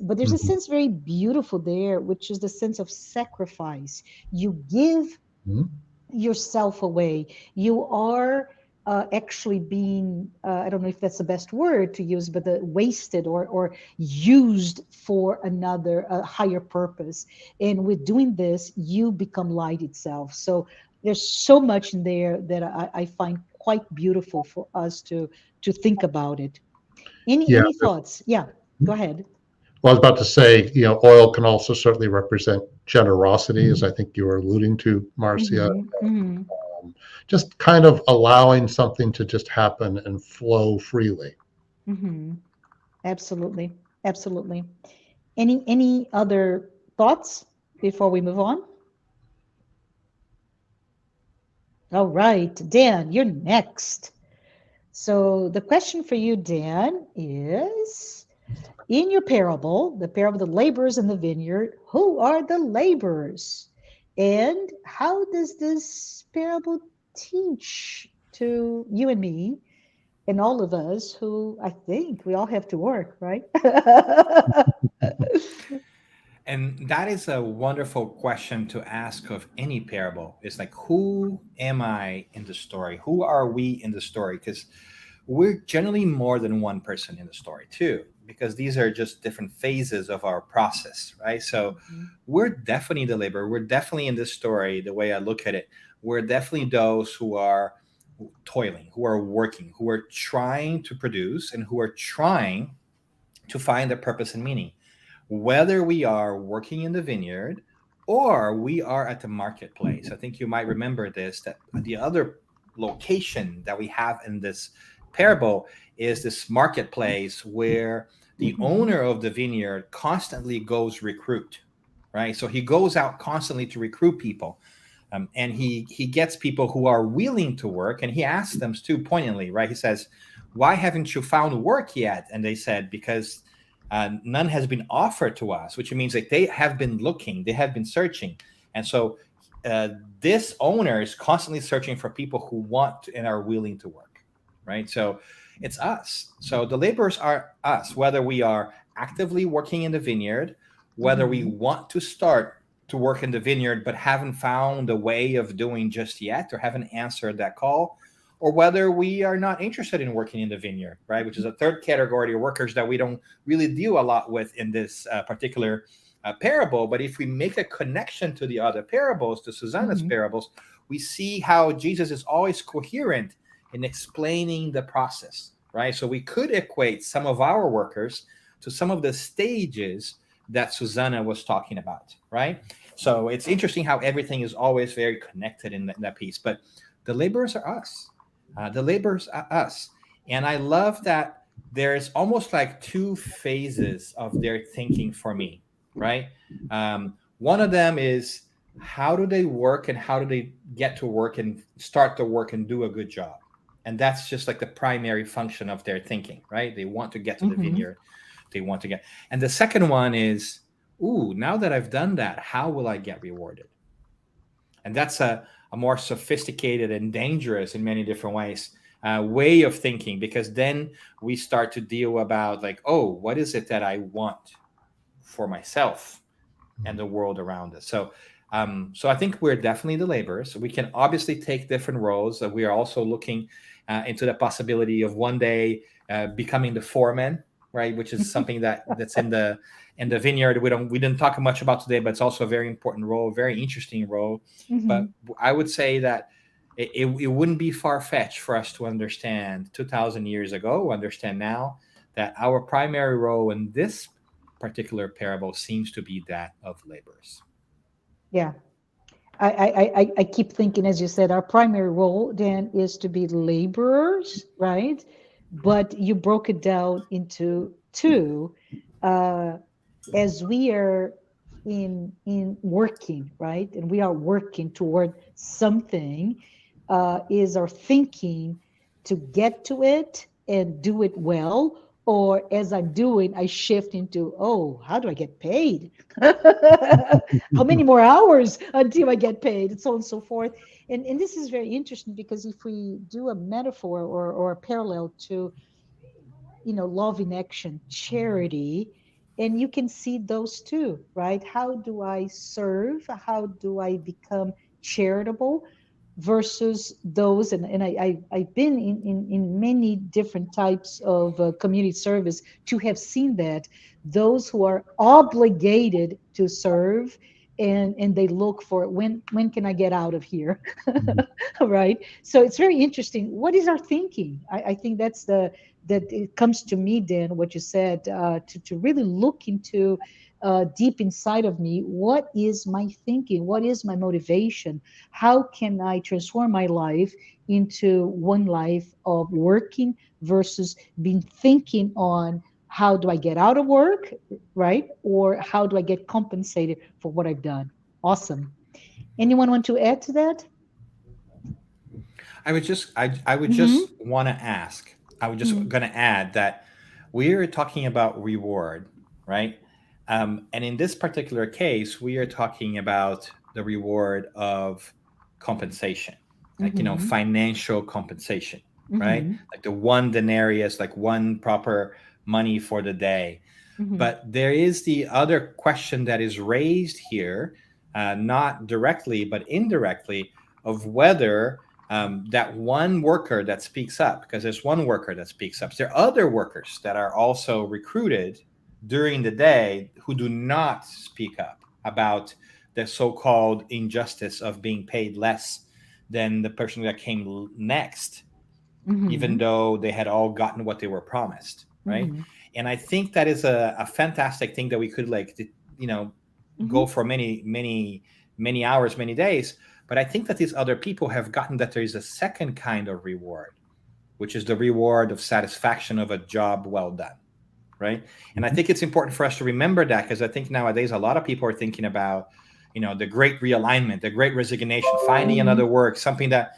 But there's a Mhm. sense very beautiful there, which is the sense of sacrifice. You give Mhm. yourself away. You are actually being, I don't know if that's the best word to use, but the wasted or used for another higher purpose. And with doing this, you become light itself. So there's so much in there that I find quite beautiful for us to think about it. Yeah. Any thoughts? Yeah, go ahead. Well, I was about to say, oil can also certainly represent generosity, as I think you were alluding to, Marcia. Hmm. Hmm. Just kind of allowing something to just happen and flow freely. Hmm. Absolutely. Absolutely. Any other thoughts before we move on? All right, Dan, you're next. So the question for you, Dan, is in your parable, the parable of the laborers in the vineyard, who are the laborers? And how does this parable teach to you and me and all of us who I think we all have to work, right? And that is a wonderful question to ask of any parable. It's like, who am I in the story? Who are we in the story? Because we're generally more than one person in the story, too, because these are just different phases of our process, right? So Mhm. we're definitely the labor. We're definitely in this story, the way I look at it. We're definitely those who are toiling, who are working, who are trying to produce, and who are trying to find their purpose and meaning, whether we are working in the vineyard or we are at the marketplace. I think you might remember this, that the other location that we have in this parable is this marketplace where the Mhm. owner of the vineyard constantly goes recruit, right? So he goes out constantly to recruit people. And he gets people who are willing to work, and he asks them too poignantly, right? He says, "Why haven't you found work yet?" And they said, "Because none has been offered to us," which means that they have been looking, they have been searching. And so uh, this owner is constantly searching for people who want to, and are willing to work, right? So it's us. So the laborers are us, whether we are actively working in the vineyard, whether we Mhm. want to start to work in the vineyard but haven't found a way of doing just yet or haven't answered that call, or whether we are not interested in working in the vineyard, right? Which is a third category of workers that we don't really deal a lot with in this particular parable. But if we make a connection to the other parables, to Susanna's Mhm. parables, we see how Jesus is always coherent in explaining the process, right? So we could equate some of our workers to some of the stages that Susanna was talking about, right? So it's interesting how everything is always very connected in that piece. But the laborers are us. The laborers are us. And I love that there's almost like two phases of their thinking for me, right? One of them is how do they work and how do they get to work and start the work and do a good job? And that's just like the primary function of their thinking, right? They want to get to the Mm-hmm. vineyard. They want to get. And the second one is, ooh, now that I've done that, how will I get rewarded? And that's a more sophisticated and dangerous in many different ways way of thinking, because then we start to deal about like, oh, what is it that I want for myself and the world around us? So I think we're definitely the laborers. We can obviously take different roles. We are also looking into the possibility of one day becoming the foreman, right? Which is something that's in the vineyard. We didn't talk much about today, but it's also a very important role, very interesting role. Mm-hmm. But I would say that it wouldn't be far fetched for us to understand 2,000 years ago, understand now that our primary role in this particular parable seems to be that of laborers. Yeah. I keep thinking, as you said, our primary role then is to be laborers, right? But you broke it down into two. Uh, as we are in working, right, and we are working toward something, is our thinking to get to it and do it well, or as I'm doing, I shift into, oh, how do I get paid? How many more hours until I get paid, and so on and so forth. And this is very interesting because if we do a metaphor or a parallel to, love in action, charity, and you can see those two, right? How do I serve? How do I become charitable versus those? And I've been in many different types of community service to have seen that those who are obligated to serve and they look for when can I get out of here? Right. So it's very interesting. What is our thinking? I think that it comes to me, Dan, what you said, to really look into deep inside of me, what is my thinking? What is my motivation? How can I transform my life into one life of working versus being thinking on how do I get out of work, right? Or how do I get compensated for what I've done? Awesome. Anyone want to add to that? I would Mm-hmm. just want to ask. I would just Mm-hmm. going to add that we're talking about reward, right? And in this particular case, we are talking about the reward of compensation, like Mm-hmm. financial compensation, right? Mm-hmm. Like the one denarius, like one proper money for the day. Mm-hmm. But there is the other question that is raised here, not directly but indirectly, of whether that one worker that speaks up, because there's one worker that speaks up, there are other workers that are also recruited during the day who do not speak up about the so-called injustice of being paid less than the person that came next, even Mm-hmm. though they had all gotten what they were promised, right? Mm-hmm. And I think that is a fantastic thing that we could you know Mm-hmm. go for many hours, many days. But I think that these other people have gotten that there is a second kind of reward, which is the reward of satisfaction of a job well done, right? And I think it's important for us to remember that, because I think nowadays a lot of people are thinking about, the great realignment, the great resignation, finding Mm-hmm. another work, something that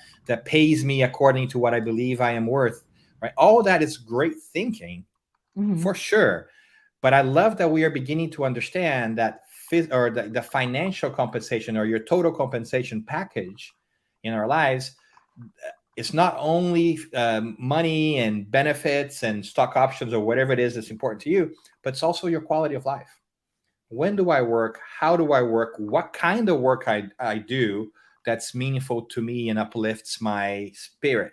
pays me according to what I believe I am worth, right? All that is great thinking Mm-hmm. for sure. But I love that we are beginning to understand that the financial compensation or your total compensation package in our lives, it's not only money and benefits and stock options or whatever it is that's important to you, but it's also your quality of life. When do I work? How do I work? What kind of work I do that's meaningful to me and uplifts my spirit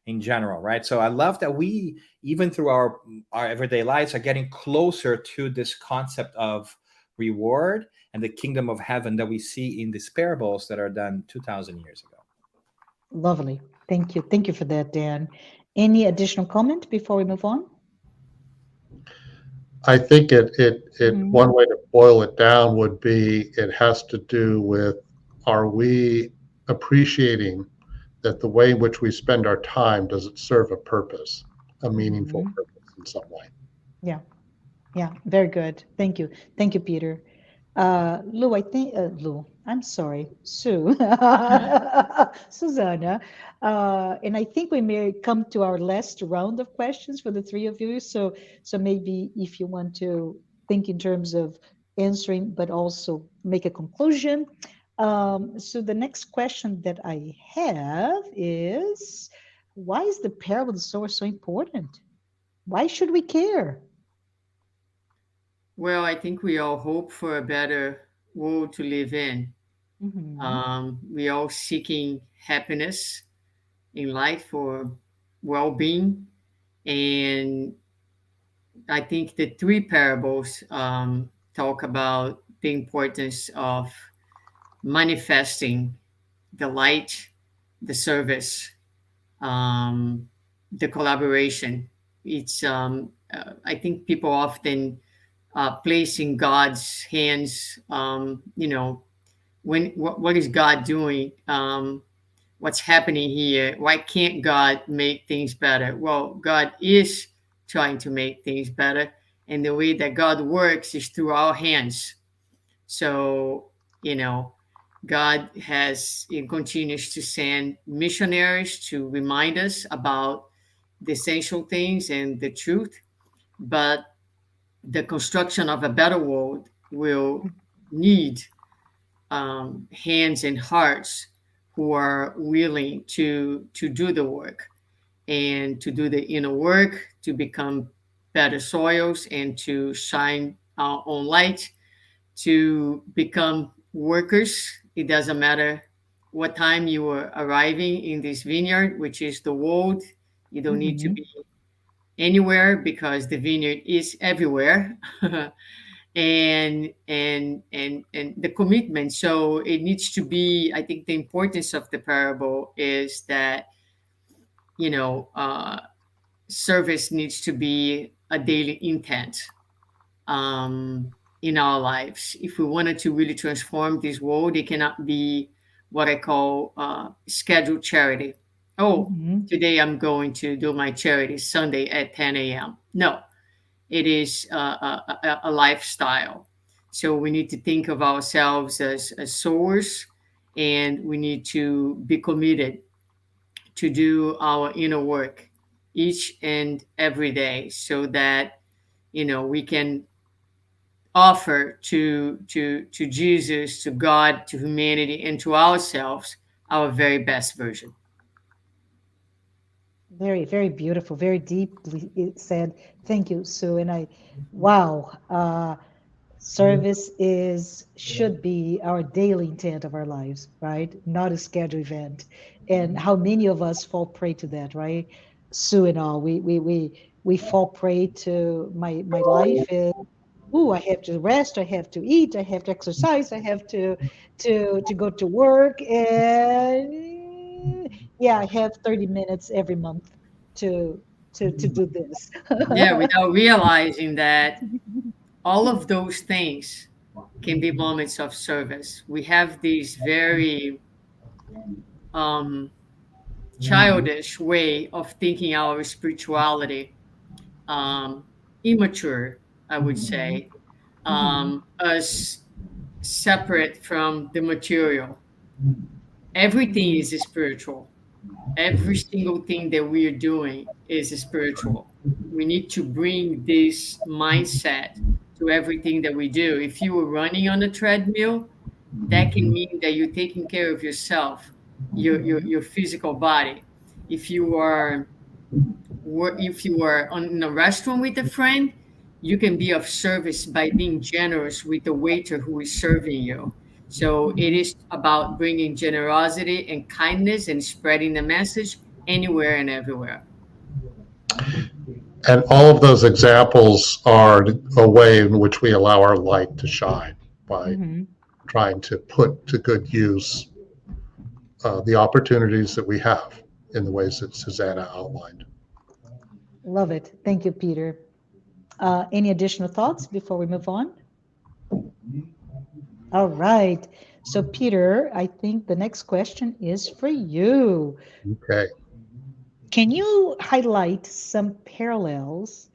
in general, right? So I love that we, even through our everyday lives, are getting closer to this concept of reward and the kingdom of heaven that we see in these parables that are done 2,000 years ago. Lovely. Thank you. Thank you for that, Dan. Any additional comment before we move on? I think it Mm-hmm. one way to boil it down would be it has to do with, are we appreciating that the way in which we spend our time, does it serve a purpose? a meaningful Mhm. purpose in some way. Yeah. Yeah, very good. Thank you. Thank you, Peter. Lou, Lou, I'm sorry, Sue, Susanna. And I think we may come to our last round of questions for the three of you. So maybe if you want to think in terms of answering, but also make a conclusion. So the next question that I have is, why is the parable of the sower so important? Why should we care? Well, I think we all hope for a better world to live in. Hmm. We all seeking happiness in life or well-being, and I think the three parables talk about the importance of manifesting the light, the service, um, the collaboration. I think people often place in God's hands, what is God doing? What's happening here? Why can't God make things better? Well, God is trying to make things better. And the way that God works is through our hands. So, you know, God has and continues to send missionaries to remind us about the essential things and the truth. But the construction of a better world will need hands and hearts who are willing to do the work and to do the inner work to become better soils and to shine our own light, to become workers. It doesn't matter what time you are arriving in this vineyard, which is the world. You don't need to Hmm. be anywhere because the vineyard is everywhere. And the commitment, so it needs to be, I think the importance of the parable is that, you know uh, service needs to be a daily intent in our lives. If we wanted to really transform this world, it cannot be what I call scheduled charity. Oh, Hmm. today I'm going to do my charity Sunday at 10 a.m. No, it is a lifestyle. So we need to think of ourselves as sowers, and we need to be committed to do our inner work each and every day so that we can offer to Jesus, to God, to humanity, and to ourselves our very best version. Very, very beautiful, very deeply said. Thank you, Sue. And wow, service should be our daily intent of our lives, right? Not a scheduled event. And how many of us fall prey to that, right? Sue and all, we fall prey to my life is, oh, I have to rest, I have to eat, I have to exercise, I have to go to work, and yeah, I have 30 minutes every month to to do this. Yeah, without realizing that all of those things can be moments of service. We have these very um, childish way of thinking our spirituality, immature, I would Mhm. say, Mhm. as separate from the material. Everything Mhm. is spiritual. Every single thing that we are doing is spiritual. We need to bring this mindset to everything that we do. If you are running on a treadmill, that can mean that you're taking care of yourself, Mhm. your physical body. If you are if you are in a restaurant with a friend, you can be of service by being generous with the waiter who is serving you. So it Mhm. is about bringing generosity and kindness and spreading the message anywhere and everywhere. And all of those examples are a way in which we allow our light to shine by Mhm. trying to put to good use the opportunities that we have in the ways that Susanna outlined. Love it. Thank you, Peter. Any additional thoughts before we move on? All right. So, Peter, I think the next question is for you. Okay. Can you highlight some parallels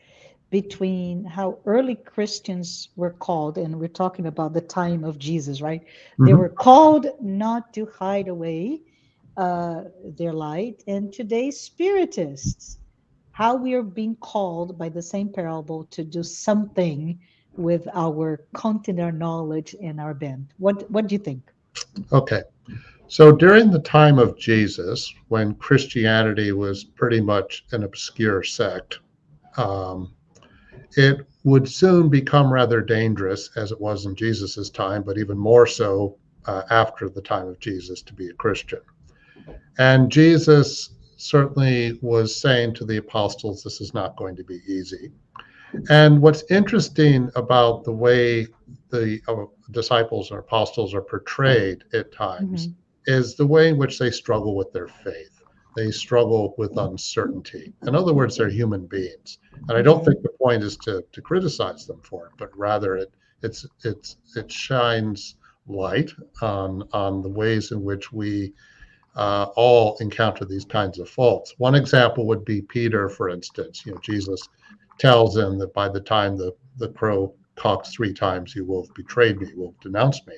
between how early Christians were called, and we're talking about the time of Jesus, right? They Mhm. were called not to hide away their light, and today's spiritists, how we are being called by the same parable to do something with our content, our knowledge, and our bent. What do you think? Okay. So during the time of Jesus, when Christianity was pretty much an obscure sect, um, it would soon become rather dangerous, as it was in Jesus's time, but even more so after the time of Jesus, to be a Christian. And Jesus certainly was saying to the apostles, this is not going to be easy. And what's interesting about the way the disciples or apostles are portrayed at times Mhm. is the way in which they struggle with their faith. They struggle with uncertainty. In other words, they're human beings. And I don't think Mhm. the point is to criticize them for it, but rather it shines light on the ways in which we all encounter these kinds of faults. One example would be Peter, for instance. Jesus tells him that by the time the crow cocks three times, you will have betrayed me, you will have denounced me.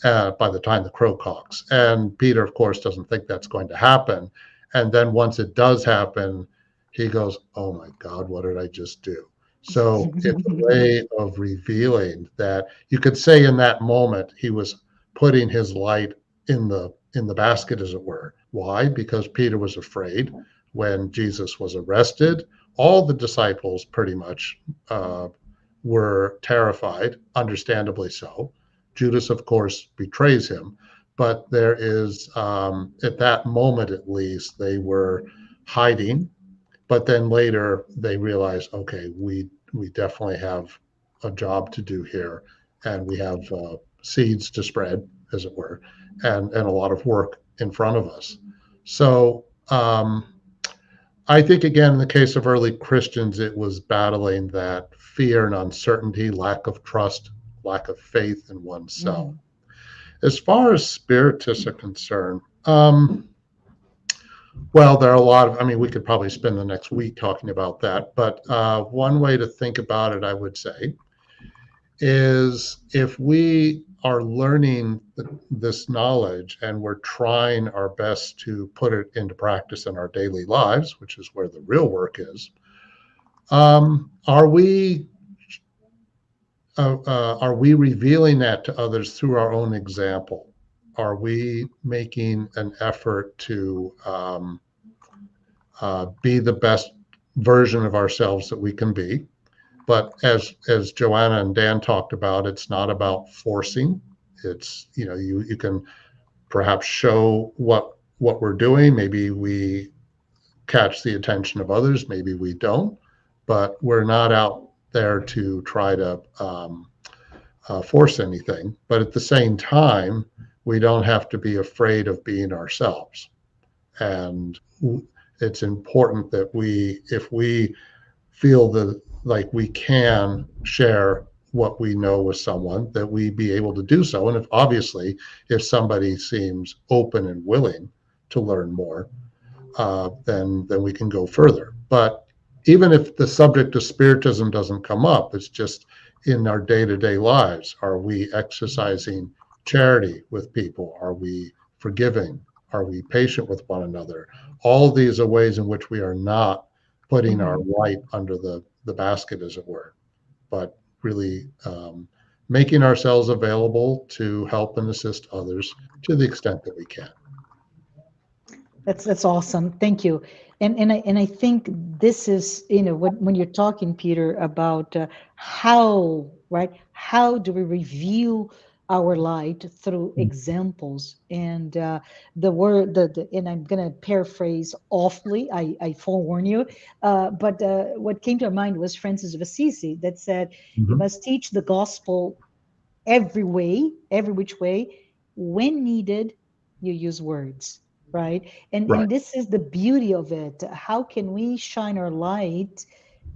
By the time the crow cocks, and Peter, of course, doesn't think that's going to happen. And then once it does happen, he goes, "Oh my God, what did I just do?" So it's a way of revealing that you could say in that moment he was putting his light in the basket, as it were. Why? Because Peter was afraid when Jesus was arrested. All the disciples pretty much were terrified, understandably so. Judas, of course, betrays him, but there is, at that moment at least, they were hiding. But then later they realize, okay, we definitely have a job to do here, and we have seeds to spread, as it were, and a lot of work in front of us. So I think, again, in the case of early Christians, it was battling that fear and uncertainty, lack of trust, lack of faith in oneself. Mhm. As far as spiritists are concerned, well, there are a lot of, I mean, we could probably spend the next week talking about that. But one way to think about it, I would say, is if we are learning this knowledge and we're trying our best to put it into practice in our daily lives, which is where the real work is, are we revealing that to others through our own example? Are we making an effort to be the best version of ourselves that we can be? But as Joanna and Dan talked about, it's not about forcing. It's, you can perhaps show what we're doing. Maybe we catch the attention of others. Maybe we don't. But we're not out there to try to force anything. But at the same time, we don't have to be afraid of being ourselves. And it's important that if we feel like we can share what we know with someone, that we be able to do so. And obviously, if somebody seems open and willing to learn more, then we can go further. But even if the subject of spiritism doesn't come up, it's just in our day-to-day lives. Are we exercising charity with people? Are we forgiving? Are we patient with one another? All of these are ways in which we are not putting our Mhm. light under the basket, as it were, but really making ourselves available to help and assist others to the extent that we can. That's awesome. Thank you. And I think this is, when you're talking, Peter, about how, right? How do we reveal our light through examples? And the word, and I'm going to paraphrase awfully. I forewarn you. But what came to mind was Francis of Assisi that said, "You Mhm. must teach the gospel every way, every which way. When needed, you use words, right? and Right. and this is the beauty of it. How can we shine our light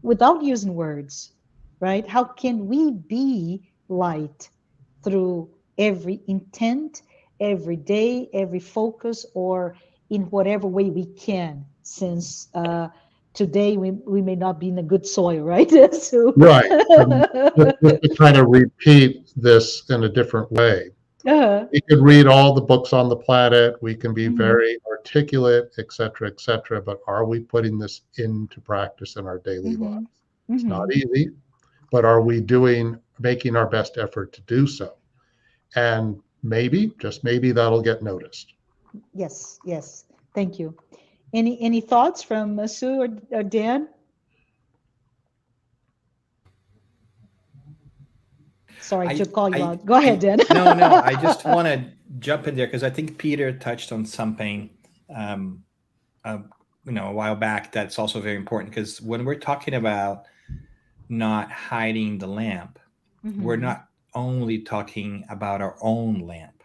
without using words, right? How can we be light through every intent, every day, every focus, or in whatever way we can, since today we may not be in a good soil, right? So, Right. Just to kind of repeat this in a different way. uh, We could read all the books on the planet. We can be mhm, very articulate, et cetera, et cetera. But are we putting this into practice in our daily mhm, lives? It's not mhm. easy, but are we making our best effort to do so? And maybe, just maybe, that'll get noticed. Yes, yes. Thank you. Any thoughts from Sue or Dan? Sorry to call you out. Go ahead, Dan. No, I just want to jump in there because I think Peter touched on something, um, uh, a while back that's also very important. Because when we're talking about not hiding the lamp, we're Mhm. not only talking about our own lamp.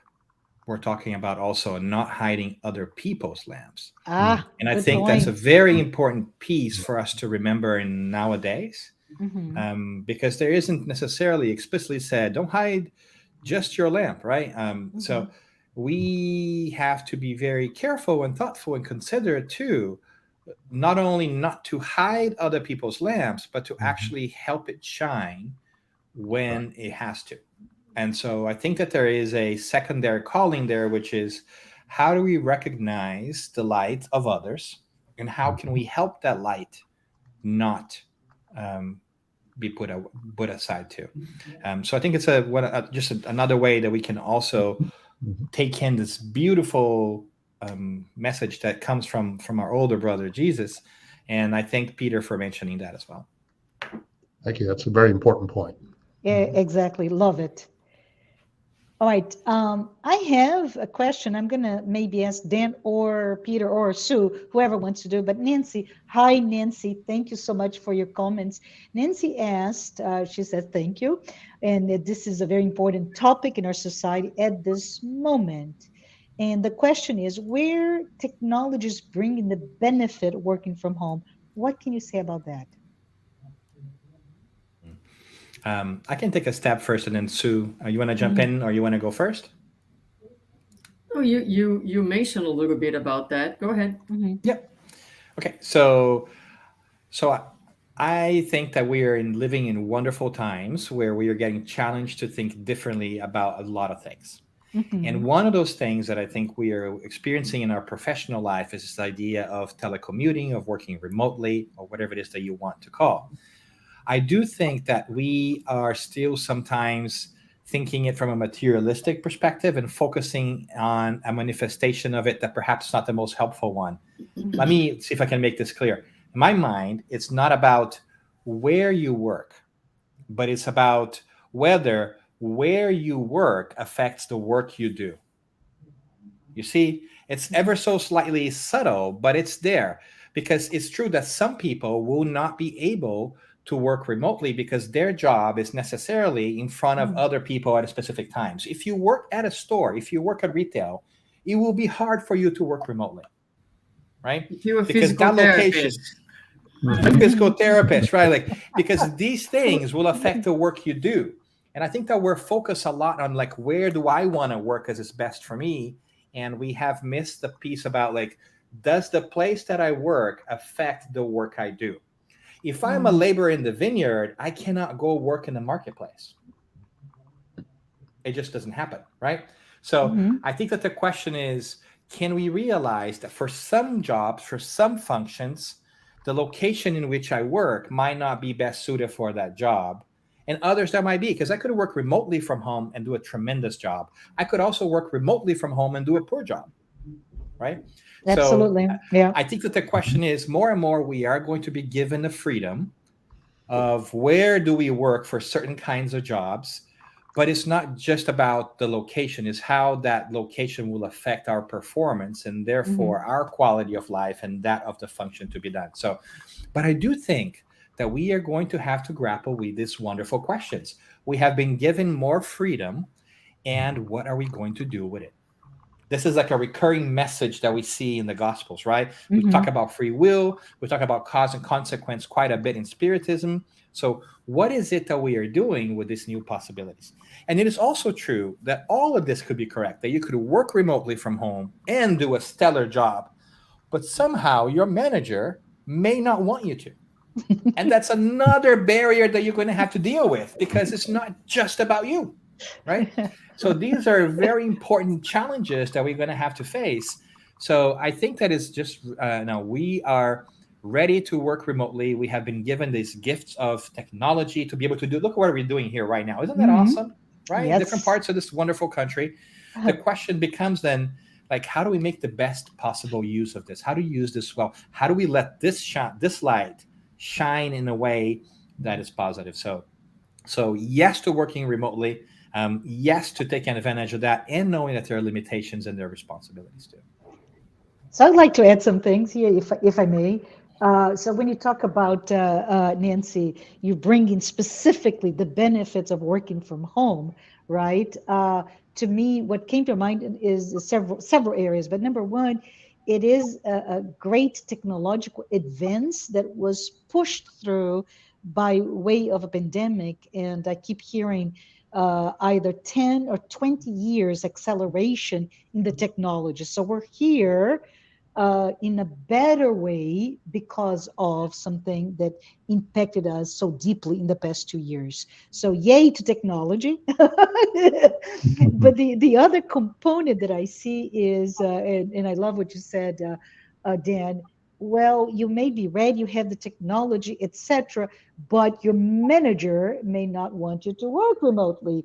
We're talking about also not hiding other people's lamps. Mm. Ah, And I good think that's a point. very important piece for us to remember in nowadays, Mhm, because there isn't necessarily explicitly said, don't hide just your lamp, right? So mhm, we have to be very careful and thoughtful and considerate too, not only not to hide other people's lamps, but to Mhm. actually help it shine Right. when it has to. And so I think that there is a secondary calling there, which is how do we recognize the light of others and how can we help that light not um, be put aside too. So I think it's just another way that we can also Mhm. take in this beautiful message that comes from our older brother Jesus. And I thank Peter for mentioning that as well. Thank you. That's a very important point. exactly. Love it. All right. I have a question. I'm gonna maybe ask Dan or Peter or Sue, whoever wants to do. But Nancy, hi Nancy. Thank you so much for your comments. Nancy asked. She said thank you, and that this is a very important topic in our society at this moment. And the question is, where technology is bringing the benefit working from home. What can you say about that? I can take a step first, and then Sue, you want to jump Mhm, in, or you want to go first? Oh, you mentioned a little bit about that. Go ahead. mhm, Yep. Okay. So I think that we are living in wonderful times where we are getting challenged to think differently about a lot of things. And mhm, one of those things that I think we are experiencing in our professional life is this idea of telecommuting, of working remotely, or whatever it is that you want to call. I do think that we are still sometimes thinking it from a materialistic perspective and focusing on a manifestation of it that perhaps is not the most helpful one. Let mhm, me see if I can make this clear. In my mind, it's not about where you work, but it's about whether where you work affects the work you do. You see, it's ever mhm, so slightly subtle, but it's there because it's true that some people will not be able to work remotely because their job is necessarily in front of mhm, other people at a specific times. If you work at a store, if you work at retail, it will be hard for you to work remotely, right? If you're a Because physical that location, therapist, a Mhm. physical mhm. therapist, right? Like because these things will affect the work you do. And I think that we're focused a lot on like where do I want to work as is best for me? And we have missed the piece about like, does the place that I work affect the work I do? If I'm a Mhm, laborer in the vineyard, I cannot go work in the marketplace. It just doesn't happen, right? So mhm, I think that the question is, can we realize that for some jobs, for some functions, the location in which I work might not be best suited for that job? And others that might be, because I could work remotely from home and do a tremendous job. I could also work remotely from home and do a poor job, right? So absolutely. Yeah. I think that the question is more and more we are going to be given the freedom of where do we work for certain kinds of jobs, but it's not just about the location, it's how that location will affect our performance and therefore Mhm, our quality of life and that of the function to be done. So but I do think that we are going to have to grapple with these wonderful questions. We have been given more freedom, and what are we going to do with it? This is like a recurring message that we see in the gospels, right? We talk mhm, about free will, we talk about cause and consequence quite a bit in spiritism. So what is it that we are doing with these new possibilities? And it is also true that all of this could be correct, that you could work remotely from home and do a stellar job, but somehow your manager may not want you to. And that's another barrier that you're going to have to deal with, because it's not just about you, right? So these are very important challenges that we're going to have to face. So I think that is just now we are ready to work remotely. We have been given these gifts of technology to be able to do. Look what we're doing here right now. Isn't that Mhm. awesome? Right? In different Yes. parts of this wonderful country. The question becomes then, like, how do we make the best possible use of this? How do you use this well? How do we let this light shine in a way that is positive? So yes to working remotely, yes to taking advantage of that, and knowing that there are limitations and there are responsibilities too. So I'd like to add some things here, if I may. So when you talk about Nancy, you bring in specifically the benefits of working from home, right? To me, what came to mind is several areas. But number one, it is a great technological advance that was pushed through by way of a pandemic, and I keep hearing either 10 or 20 years acceleration in the technology. So we're here in a better way because of something that impacted us so deeply in the past 2 years. So, yay to technology. But the other component that I see is, and I love what you said, Dan. Well, you may be right, you have the technology, etc., but your manager may not want you to work remotely.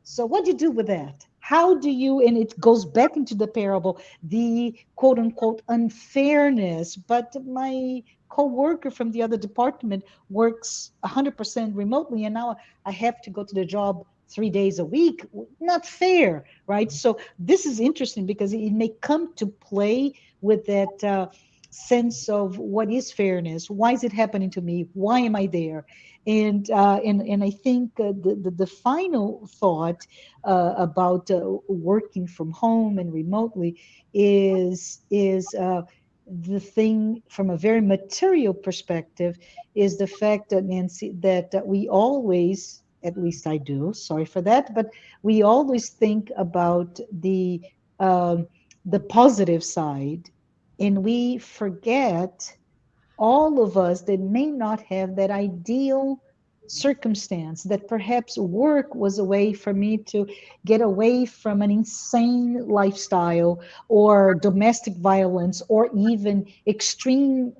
So, what do you do with that? How do you, and it goes back into the parable, the quote unquote unfairness, but my co-worker from the other department works 100% remotely, and now I have to go to the job 3 days a week. Not fair, right? So this is interesting because it may come to play with that sense of what is fairness, why is it happening to me, why am I there? And I think the final thought about working from home and remotely is the thing from a very material perspective is the fact that Nancy that we always, at least I do, sorry for that, but we always think about um, the positive side, and we forget all of us that may not have that ideal circumstance, that perhaps work was a way for me to get away from an insane lifestyle or domestic violence or even extreme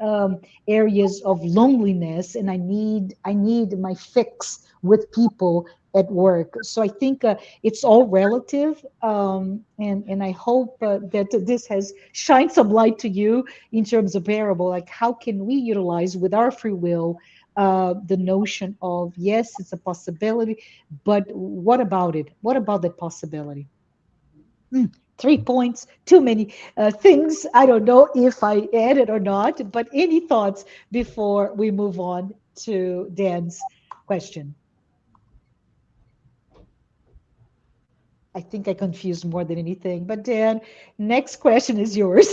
areas of loneliness, and I need my fix with people at work. So I think it's all relative, and I hope that this has shined some light to you in terms of parable, like how can we utilize with our free will the notion of yes, it's a possibility, but what about it? What about the possibility? 3 points, too many things. I don't know if I added or not, but any thoughts before we move on to Dan's question? I think I confused more than anything. But Dan, next question is yours.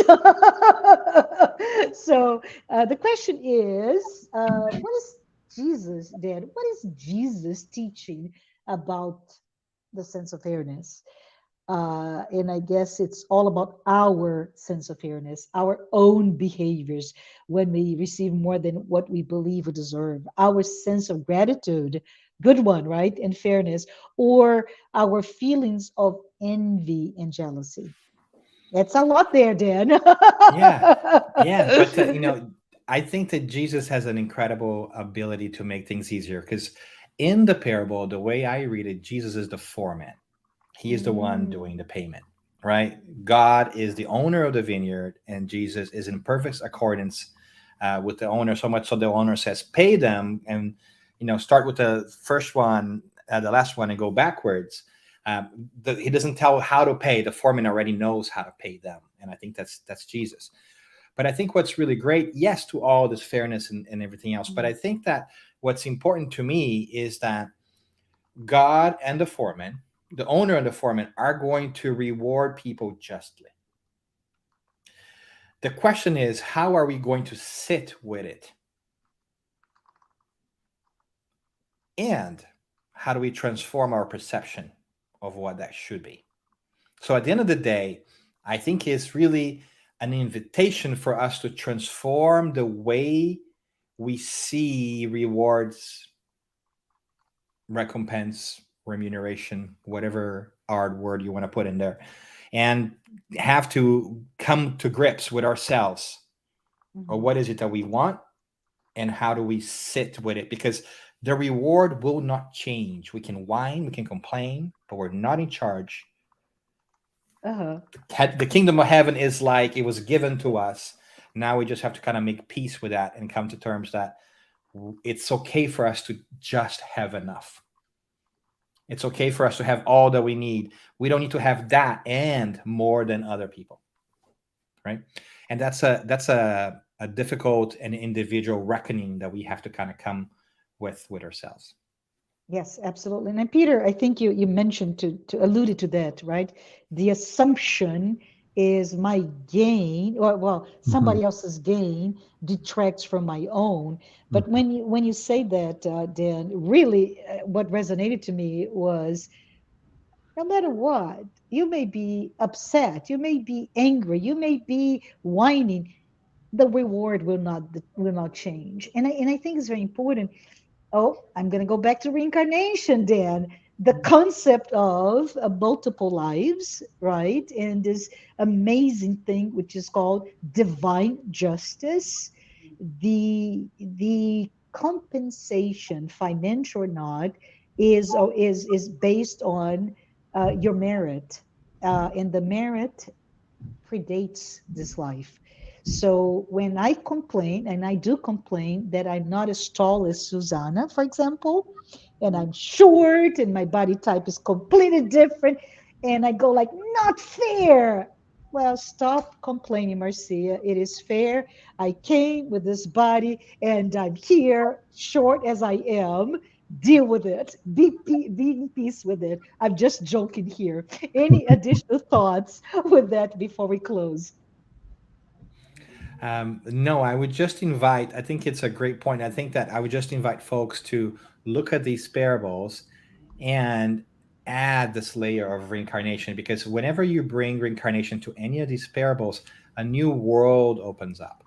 So the question is, what is Jesus, Dan? What is Jesus teaching about the sense of fairness? And I guess it's all about our sense of fairness, our own behaviors when we receive more than what we believe we deserve, our sense of gratitude, good one, right? And fairness, or our feelings of envy and jealousy. That's a lot there, Dan. Yeah, yeah, but I think that Jesus has an incredible ability to make things easier, because in the parable, the way I read it, Jesus is the foreman. He is the one Mm, doing the payment, right? God is the owner of the vineyard, and Jesus is in perfect accordance with the owner. So much so the owner says, "Pay them," and start with the first one, the last one, and go backwards. He doesn't tell how to pay. The foreman already knows how to pay them, and I think that's Jesus. But I think what's really great, yes, to all this fairness and everything else. But mm, I think that what's important to me is that God and the foreman, the owner and the foreman, are going to reward people justly. The question is, how are we going to sit with it? And how do we transform our perception of what that should be? So at the end of the day, I think it's really an invitation for us to transform the way we see rewards, recompense, remuneration, whatever hard word you want to put in there, and have to come to grips with ourselves, or Mhm. what is it that we want, and how do we sit with it, because the reward will not change. We can whine, we can complain, but we're not in charge. Uh-huh. The kingdom of heaven is like it was given to us. Now we just have to kind of make peace with that and come to terms that it's okay for us to just have enough. It's okay for us to have all that we need. We don't need to have that and more than other people, right? And that's a difficult and individual reckoning that we have to kind of come with ourselves. Yes, absolutely. And then, Peter, I think you mentioned to alluded to that, right? The assumption is my gain, or well, Mhm, somebody else's gain detracts from my own. But mhm. when you say that, Dan, really, what resonated to me was no matter what, you may be upset, you may be angry, you may be whining, the reward will not change. And I think it's very important. Oh, I'm going to go back to reincarnation, Dan. The concept of multiple lives, right? And this amazing thing which is called divine justice. The compensation, financial or not, is based on your merit, and the merit predates this life. So when I complain, and I do complain that I'm not as tall as Susanna, for example, and I'm short and my body type is completely different, and I go like, not fair. Well, stop complaining, Marcia. It is fair. I came with this body and I'm here, short as I am. Deal with it. Be in peace with it. I'm just joking here. Any additional thoughts with that before we close? No, I would just invite, I think it's a great point. I think that I would just invite folks to look at these parables and add this layer of reincarnation, because whenever you bring reincarnation to any of these parables, a new world opens up.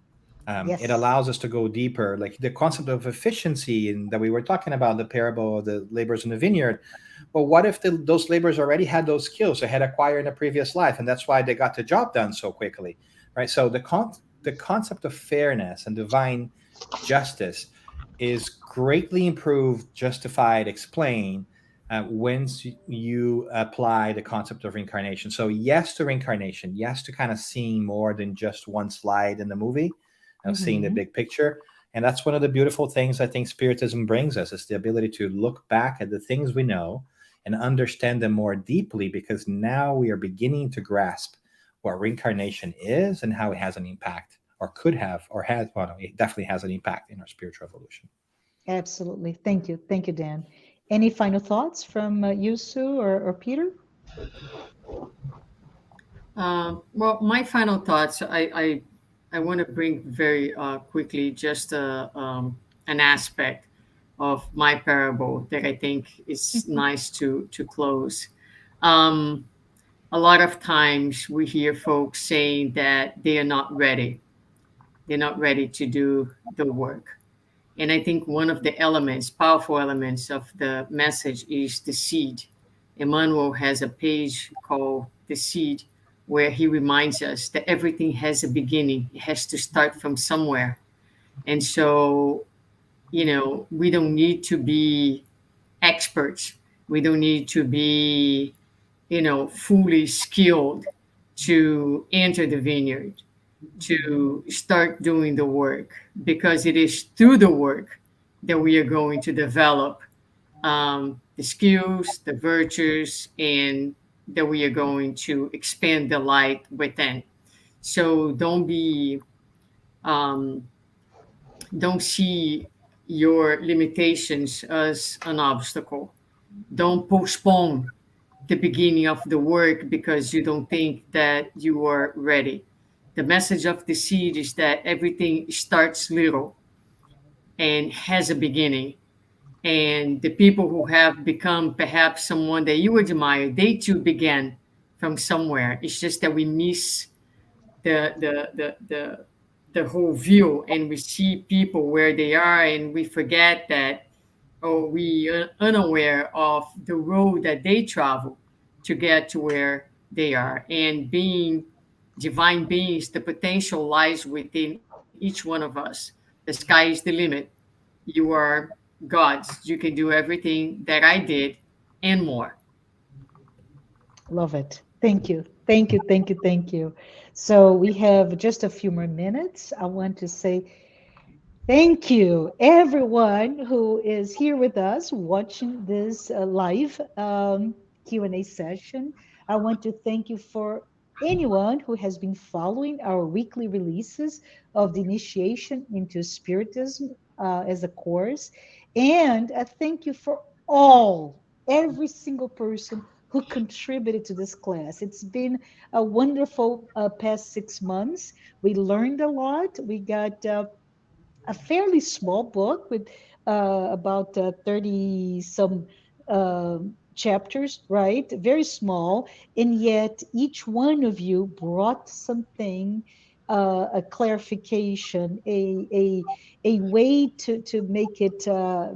It Yes. allows us to go deeper, like the concept of efficiency and that we were talking about, the parable of the laborers in the vineyard. Well, what if those laborers already had those skills they had acquired in a previous life, and that's why they got the job done so quickly, right? So the concept of fairness and divine justice is greatly improved, justified, explained once you apply the concept of reincarnation. So yes to reincarnation, yes to kind of seeing more than just one slide in the movie, of seeing the Hmm. big picture. And that's one of the beautiful things I think Spiritism brings us, is the ability to look back at the things we know and understand them more deeply, because now we are beginning to grasp what reincarnation is and how it has an impact, or could have, or has, well, no, it definitely has an impact in our spiritual evolution. Absolutely. Thank you. Thank you, Dan. Any final thoughts from you, Sue, or Peter? Well, my final thoughts, I want to bring very quickly just an aspect of my parable that I think is nice to close. Um, a lot of times we hear folks saying that they are not ready. They're not ready to do the work. And I think one of the elements, powerful elements of the message is the seed. Emmanuel has a page called The Seed, where he reminds us that everything has a beginning. It has to start from somewhere. And so, we don't need to be experts. We don't need to be, fully skilled to enter the vineyard, to start doing the work, because it is through the work that we are going to develop the skills, the virtues, and that we are going to expand the light within. So um, don't see your limitations as an obstacle. Don't postpone the beginning of the work because you don't think that you are ready. The message of the seed is that everything starts little and has a beginning. And the people who have become perhaps someone that you admire, they too began from somewhere. It's just that we miss the whole view, and we see people where they are, and we forget that, or we are unaware of the road that they travel to get to where they are. And being divine beings, the potential lies within each one of us. The sky is the limit. You are gods. You can do everything that I did and more. Love it. Thank you. Thank you. Thank you. Thank you. So we have just a few more minutes. I want to say thank you, everyone who is here with us watching this live Q&A session. I want to thank you for anyone who has been following our weekly releases of the Initiation into Spiritism as a course. And thank you for every single person who contributed to this class. It's been a wonderful past 6 months. We learned a lot. We got a fairly small book with about 30 some chapters, right? Very small. And yet each one of you brought something, a clarification, a way to make it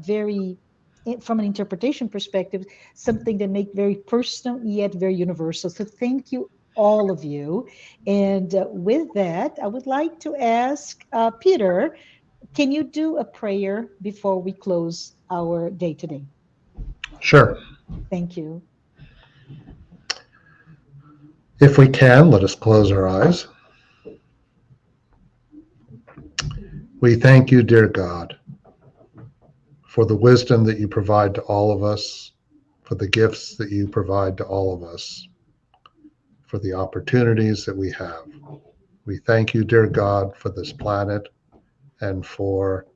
very, from an interpretation perspective, something that make very personal yet very universal. So thank you, all of you. And with that, I would like to ask Peter, can you do a prayer before we close our day today? Sure. Thank you. If we can, let us close our eyes. We thank you, dear God, for the wisdom that you provide to all of us, for the gifts that you provide to all of us, for the opportunities that we have. We thank you, dear God, for this planet and for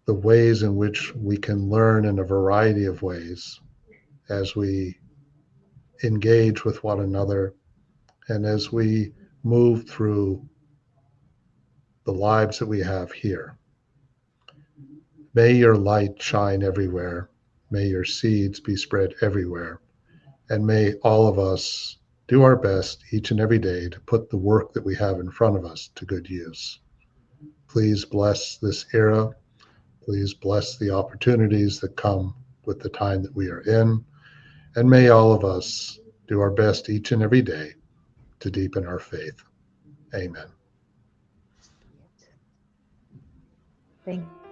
the ways in which we can learn in a variety of ways as we engage with one another and as we move through the lives that we have here. May your light shine everywhere. May your seeds be spread everywhere. And may all of us do our best each and every day to put the work that we have in front of us to good use. Please bless this era. Please bless the opportunities that come with the time that we are in. And may all of us do our best each and every day to deepen our faith. Amen. Thank you.